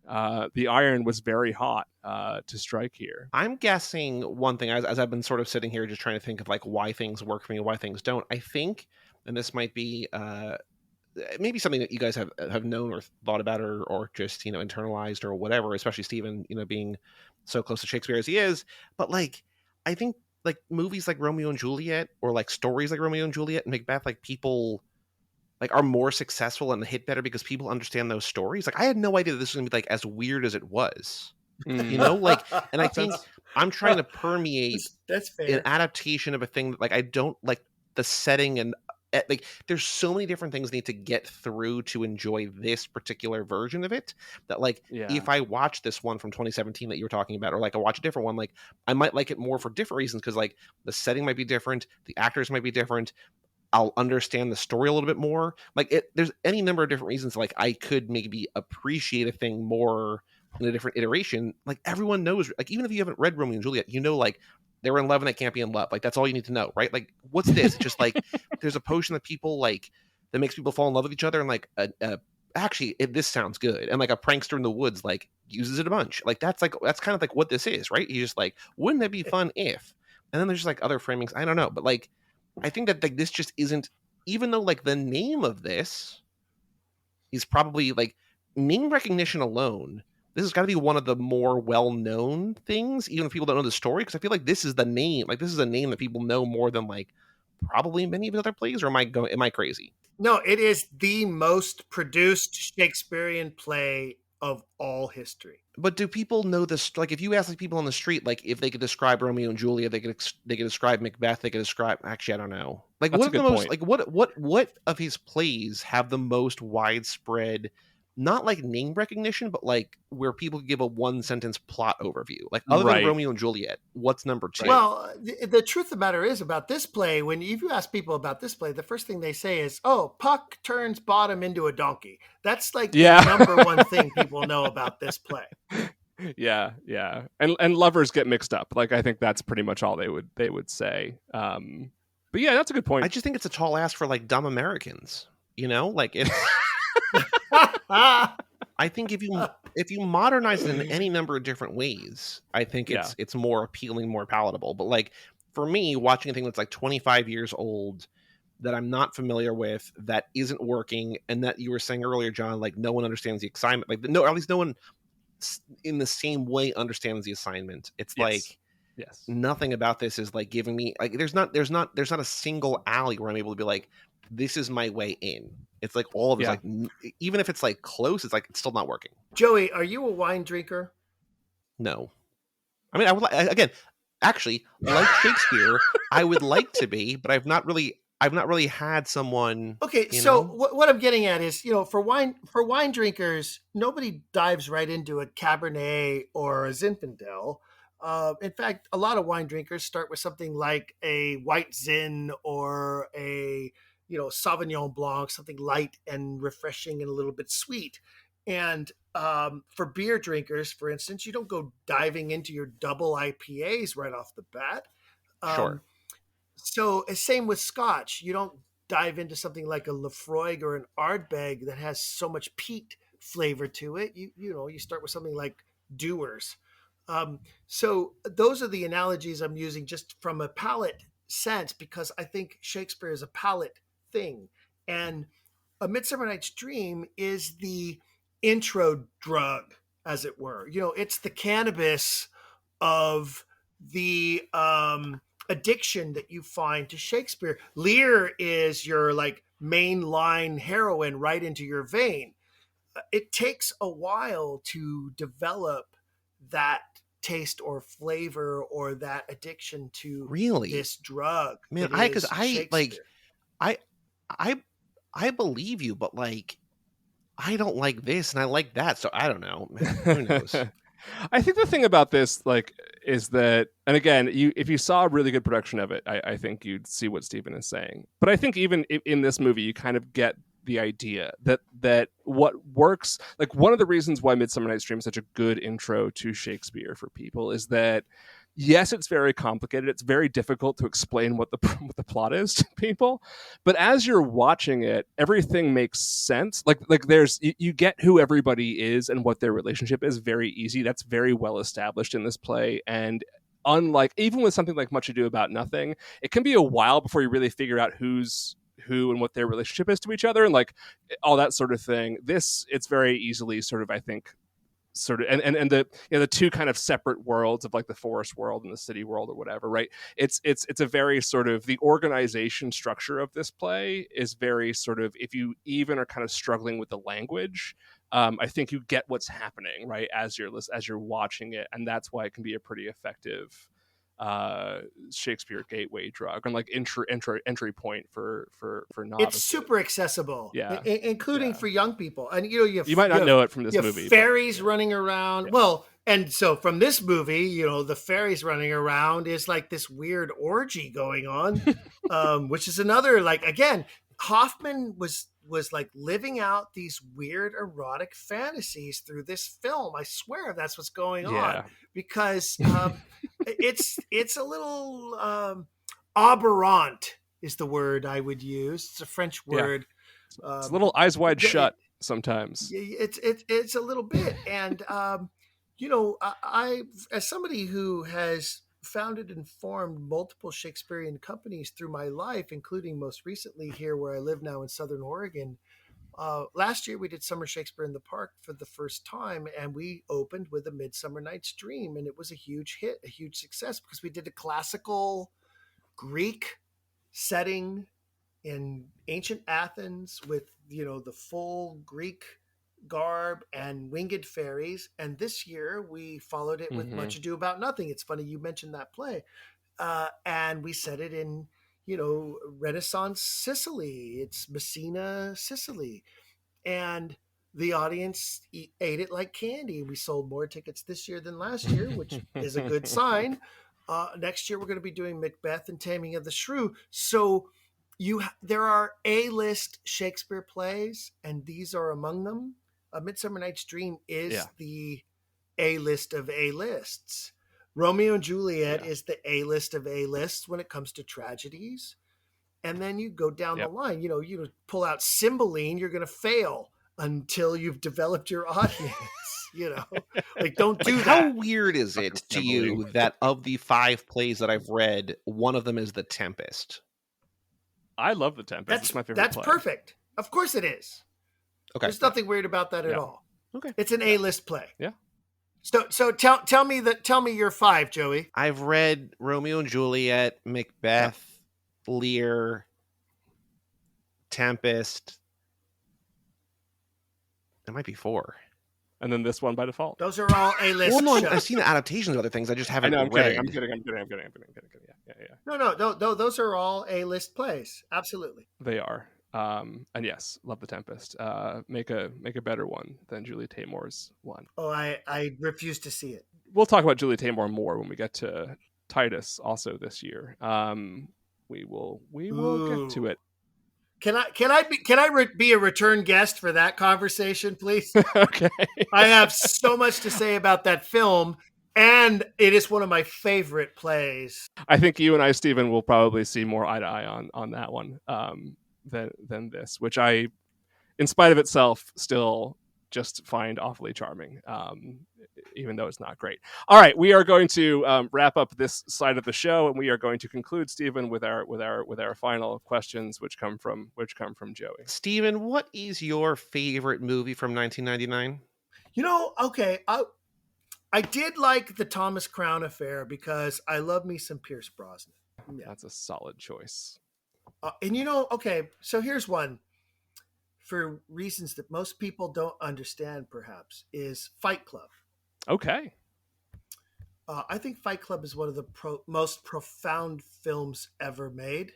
[SPEAKER 1] the iron was very hot to strike here.
[SPEAKER 2] I'm guessing one thing, as I've been sort of sitting here just trying to think of like why things work for me and why things don't. I think, and this might be maybe something that you guys have known or thought about or just, internalized or whatever, especially Stephen, being so close to Shakespeare as he is. But like, I think like movies like Romeo and Juliet, or like stories like Romeo and Juliet and Macbeth, like people like are more successful and hit better because people understand those stories. Like, I had no idea that this was gonna be like as weird as it was. You know, like, and I think I'm trying to permeate
[SPEAKER 3] That's
[SPEAKER 2] an
[SPEAKER 3] fair.
[SPEAKER 2] adaptation of a thing that, like, I don't like the setting and like there's so many different things I need to get through to enjoy this particular version of it that, like,
[SPEAKER 1] Yeah.
[SPEAKER 2] if I watch this one from 2017 that you were talking about, or like I watch a different one, like I might like it more for different reasons, because like the setting might be different, the actors might be different, I'll understand the story a little bit more. Like there's any number of different reasons like I could maybe appreciate a thing more in a different iteration. Like everyone knows, like even if you haven't read Romeo and Juliet, you know, like they were in love and they can't be in love. Like that's all you need to know, right? Like what's this? It's just like there's a potion that people like that makes people fall in love with each other, and like actually this sounds good, and like a prankster in the woods like uses it a bunch. Like that's kind of like what this is, right? You just like, wouldn't that be fun if? And then there's just like other framings. I don't know, but like I think that like this just isn't, even though like the name of this is probably like name recognition alone, this has got to be one of the more well-known things, even if people don't know the story, because I feel like this is the name, like this is a name that people know more than like probably many of his other plays. Or am I crazy?
[SPEAKER 3] No, it is the most produced Shakespearean play of all history.
[SPEAKER 2] But do people know this? Like, if you ask like people on the street, like if they could describe Romeo and Juliet, they could describe Macbeth, they could describe. Actually, I don't know. Like,
[SPEAKER 1] That's
[SPEAKER 2] what
[SPEAKER 1] a
[SPEAKER 2] of the
[SPEAKER 1] good
[SPEAKER 2] most
[SPEAKER 1] point.
[SPEAKER 2] like what of his plays have the most widespread, not like name recognition, but like where people give a one sentence plot overview? Like, other than
[SPEAKER 1] Right.
[SPEAKER 2] Romeo and Juliet, what's number two?
[SPEAKER 3] Well, the truth of the matter is about this play, if you ask people about this play, the first thing they say is, oh, Puck turns Bottom into a donkey. That's like
[SPEAKER 1] Yeah.
[SPEAKER 3] the number one thing people know about this play.
[SPEAKER 1] Yeah, and lovers get mixed up. Like I think that's pretty much all they would say. But yeah, that's a good point.
[SPEAKER 2] I just think it's a tall ask for like dumb Americans. You know, like it's. I think if you modernize it in any number of different ways, I think it's more appealing, more palatable. But like for me, watching a thing that's like 25 years old that I'm not familiar with, that isn't working, and that you were saying earlier, John, like no one understands the assignment. Like no, at least no one in the same way understands the assignment. It's like nothing about this is like giving me like there's not a single alley where I'm able to be like, this is my way in. It's like all of it's like, even if it's like close, it's like it's still not working.
[SPEAKER 3] Joey, are you a wine drinker?
[SPEAKER 2] No, I mean I would again, actually, like Shakespeare, I would like to be, but I've not really had someone.
[SPEAKER 3] Okay, so what I'm getting at is, for wine drinkers, nobody dives right into a Cabernet or a Zinfandel. In fact, a lot of wine drinkers start with something like a white Zin or a Sauvignon Blanc, something light and refreshing and a little bit sweet. And for beer drinkers, for instance, you don't go diving into your double IPAs right off the bat.
[SPEAKER 2] Sure.
[SPEAKER 3] So same with Scotch. You don't dive into something like a Lafroig or an Ardbeg that has so much peat flavor to it. You start with something like Dewar's. So those are the analogies I'm using just from a palate sense, because I think Shakespeare is a palate thing. And A Midsummer Night's Dream is the intro drug, as it were. It's the cannabis of the addiction that you find to Shakespeare. Lear is your like mainline heroine right into your vein. It takes a while to develop that taste or flavor or that addiction to this drug.
[SPEAKER 2] Man, I believe you, but like I don't like this and I like that, so I don't know. Who knows?
[SPEAKER 1] I think the thing about this, like, is that, and again, if you saw a really good production of it, I think you'd see what Stephen is saying. But I think even in this movie, you kind of get the idea that what works, like one of the reasons why Midsummer Night's Dream is such a good intro to Shakespeare for people is that, yes, it's very complicated. It's very difficult to explain what the plot is to people. But as you're watching it, everything makes sense. Like there's you get who everybody is and what their relationship is very easy. That's very well established in this play. And unlike even with something like Much Ado About Nothing, it can be a while before you really figure out who's who and what their relationship is to each other and like all that sort of thing. It's very easily sort of, I think, sort of and the the two kind of separate worlds of like the forest world and the city world or whatever, right? It's a very sort of, the organization structure of this play is very sort of, if you even are kind of struggling with the language, I think you get what's happening right as you're watching it, and that's why it can be a pretty effective Shakespeare gateway drug and like entry point for novices.
[SPEAKER 3] It's super accessible,
[SPEAKER 1] Yeah,
[SPEAKER 3] including for young people. And
[SPEAKER 1] you might not know it from this movie.
[SPEAKER 3] Fairies running around. Yeah. Well, and so from this movie, the fairies running around is like this weird orgy going on, which is another, like, again, Hoffman was like living out these weird erotic fantasies through this film. I swear that's what's going on, because it's a little aberrant is the word I would use. It's a French word.
[SPEAKER 1] Yeah. It's a little eyes wide shut sometimes.
[SPEAKER 3] It's a little bit. And, I, as somebody who has founded and formed multiple Shakespearean companies through my life, including most recently here where I live now in Southern Oregon, last year we did Summer Shakespeare in the Park for the first time, and we opened with A Midsummer Night's Dream, and it was a huge hit, a huge success, because we did a classical Greek setting in ancient Athens with, the full Greek garb and winged fairies. And this year we followed it with Much Ado About Nothing. It's funny you mentioned that play. And we set it in, Renaissance Sicily. It's Messina, Sicily. And the audience ate it like candy. We sold more tickets this year than last year, which is a good sign. Next year we're going to be doing Macbeth and Taming of the Shrew. So there are A-list Shakespeare plays, and these are among them. A Midsummer Night's Dream is the A-list of A-lists. Romeo and Juliet is the A-list of A-lists when it comes to tragedies. And then you go down the line. You pull out Cymbeline, you're going to fail until you've developed your audience. Like, don't do that.
[SPEAKER 2] How weird is it to you that of the 5 plays that I've read, one of them is The Tempest?
[SPEAKER 1] I love The Tempest. It's my favorite
[SPEAKER 3] That's
[SPEAKER 1] play.
[SPEAKER 3] Perfect. Of course it is. Okay. There's nothing weird about that at all.
[SPEAKER 2] Okay.
[SPEAKER 3] It's an A-list play.
[SPEAKER 1] Yeah.
[SPEAKER 3] So tell me your 5, Joey.
[SPEAKER 2] I've read Romeo and Juliet, Macbeth, Lear, Tempest. There might be 4.
[SPEAKER 1] And then this one by default.
[SPEAKER 3] Those are all A-list.
[SPEAKER 2] Well, no, I've seen the adaptations of other things. I just haven't read.
[SPEAKER 1] I'm kidding. Yeah.
[SPEAKER 3] No. Those are all A-list plays. Absolutely.
[SPEAKER 1] They are. And yes, love The Tempest. Make a better one than Julie Taymor's one.
[SPEAKER 3] Oh, I refuse to see it.
[SPEAKER 1] We'll talk about Julie Taymor more when we get to Titus also this year. We will get to it.
[SPEAKER 3] Can I be a return guest for that conversation, please?
[SPEAKER 1] Okay.
[SPEAKER 3] I have so much to say about that film, and it is one of my favorite plays.
[SPEAKER 1] I think you and I, Stephen, will probably see more eye to eye on that one than this, which I, in spite of itself, still just find awfully charming, even though it's not great. All right, we are going to wrap up this side of the show, and we are going to conclude, Stephen, with our final questions, which come from Joey.
[SPEAKER 2] Stephen, what is your favorite movie from 1999?
[SPEAKER 3] Okay, I did like the Thomas Crown Affair because I love me some Pierce Brosnan.
[SPEAKER 1] Yeah. That's a solid choice.
[SPEAKER 3] Okay, so here's one. For reasons that most people don't understand, perhaps, is Fight Club.
[SPEAKER 1] Okay.
[SPEAKER 3] I think Fight Club is one of the most profound films ever made.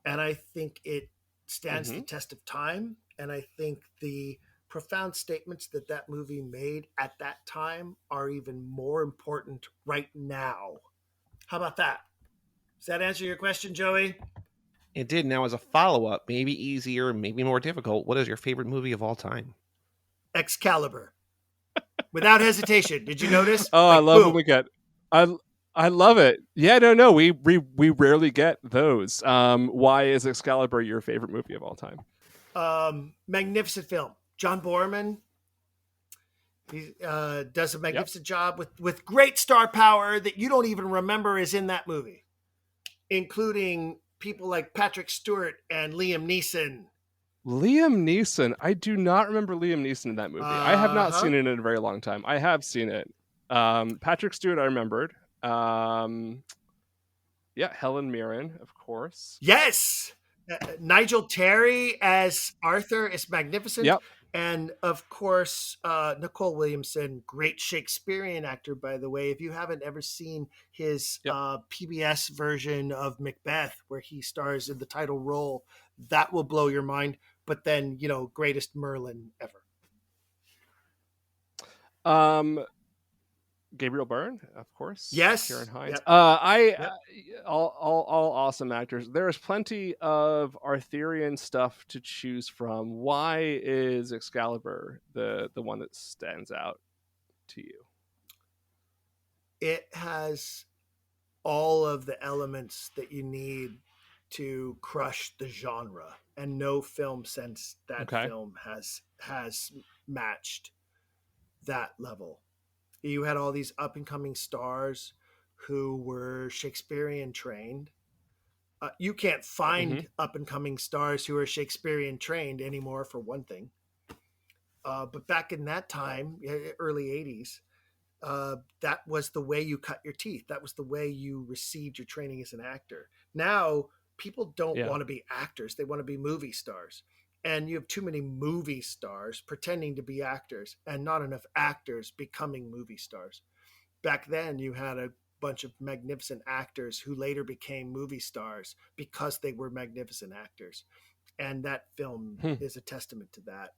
[SPEAKER 3] And I think it stands the test of time. And I think the profound statements that movie made at that time are even more important right now. How about that? Does that answer your question, Joey?
[SPEAKER 2] It did. Now, as a follow-up, maybe easier, maybe more difficult, what is your favorite movie of all time?
[SPEAKER 3] Excalibur. Without hesitation. Did you notice?
[SPEAKER 1] Oh, I love when we get... I love it. Yeah, no. We rarely get those. Why is Excalibur your favorite movie of all time?
[SPEAKER 3] Magnificent film. John Boorman. He does a magnificent job with great star power that you don't even remember is in that movie, including people like Patrick Stewart and Liam Neeson.
[SPEAKER 1] I do not remember Liam Neeson in that movie. I have not seen it in a very long time. I have seen it. Patrick Stewart, I remembered. Helen Mirren, of course.
[SPEAKER 3] Yes. Nigel Terry as Arthur is magnificent.
[SPEAKER 1] Yep.
[SPEAKER 3] And of course, Nicole Williamson, great Shakespearean actor, by the way. If you haven't ever seen his
[SPEAKER 1] Yep.
[SPEAKER 3] PBS version of Macbeth, where he stars in the title role, that will blow your mind. But then, greatest Merlin ever.
[SPEAKER 1] Gabriel Byrne, of course.
[SPEAKER 3] Yes.
[SPEAKER 1] Kieran Hines.
[SPEAKER 3] Yep.
[SPEAKER 1] All awesome actors. There is plenty of Arthurian stuff to choose from. Why is Excalibur the one that stands out to you?
[SPEAKER 3] It has all of the elements that you need to crush the genre, and no film since that film has matched that level. You had all these up and coming stars who were Shakespearean trained. You can't find up and coming stars who are Shakespearean trained anymore, for one thing. But back in that time, early 80s, that was the way you cut your teeth. That was the way you received your training as an actor. Now, people don't want to be actors. They want to be movie stars. And you have too many movie stars pretending to be actors and not enough actors becoming movie stars. Back then, you had a bunch of magnificent actors who later became movie stars because they were magnificent actors. And that film is a testament to that.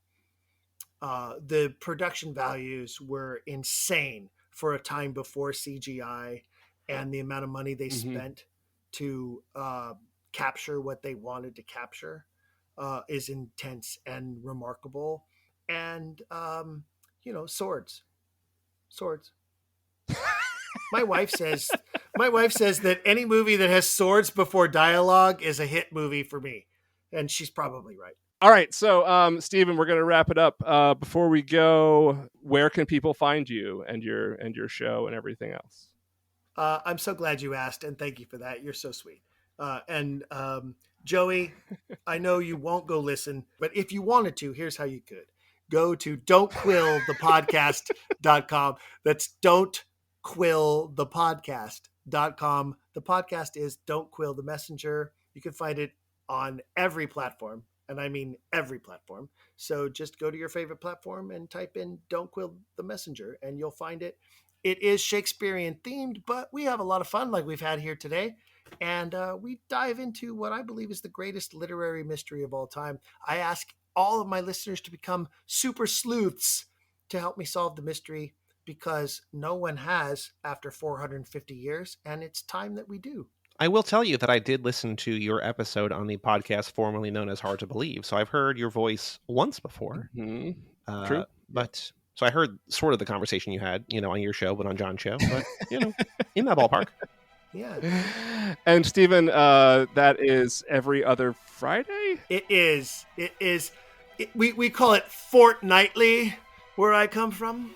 [SPEAKER 3] The production values were insane for a time before CGI, and the amount of money they spent to capture what they wanted to capture is intense and remarkable. And swords. My wife says that any movie that has swords before dialogue is a hit movie for me, and she's probably right.
[SPEAKER 1] All right, so Stephen, we're going to wrap it up. Before we go, where can people find you and your show and everything else?
[SPEAKER 3] I'm so glad you asked, and thank you for that. You're so sweet. And Joey, I know you won't go listen, but if you wanted to, here's how you could. Go to don'tquillthepodcast.com. That's don'tquillthepodcast.com. The podcast is Don't Quill the Messenger. You can find it on every platform, and I mean every platform. So just go to your favorite platform and type in Don't Quill the Messenger, and you'll find it. It is Shakespearean themed, but we have a lot of fun like we've had here today. And we dive into what I believe is the greatest literary mystery of all time. I ask all of my listeners to become super sleuths to help me solve the mystery, because no one has after 450 years, and it's time that we do.
[SPEAKER 2] I will tell you that I did listen to your episode on the podcast formerly known as Hard to Believe. So I've heard your voice once before.
[SPEAKER 1] True.
[SPEAKER 2] But so I heard sort of the conversation you had, on your show, but on John's show, but in that ballpark.
[SPEAKER 3] Yeah.
[SPEAKER 1] And Stephen, that is every other Friday?
[SPEAKER 3] It is. We call it fortnightly where I come from.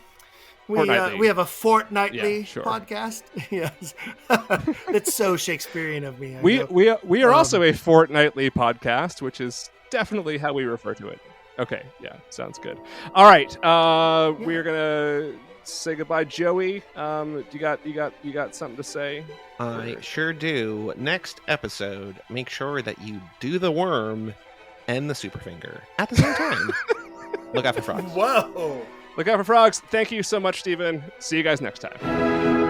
[SPEAKER 3] We have a fortnightly podcast. Yes. It's so Shakespearean of me.
[SPEAKER 1] We are also a fortnightly podcast, which is definitely how we refer to it. Okay, yeah, sounds good. All right, we are gonna say goodbye, Joey. You got something to say?
[SPEAKER 2] I sure do. Next episode, make sure that you do the worm and the super finger at the same time. Look out for frogs.
[SPEAKER 3] Whoa!
[SPEAKER 1] Look out for frogs. Thank you so much, Stephen. See you guys next time.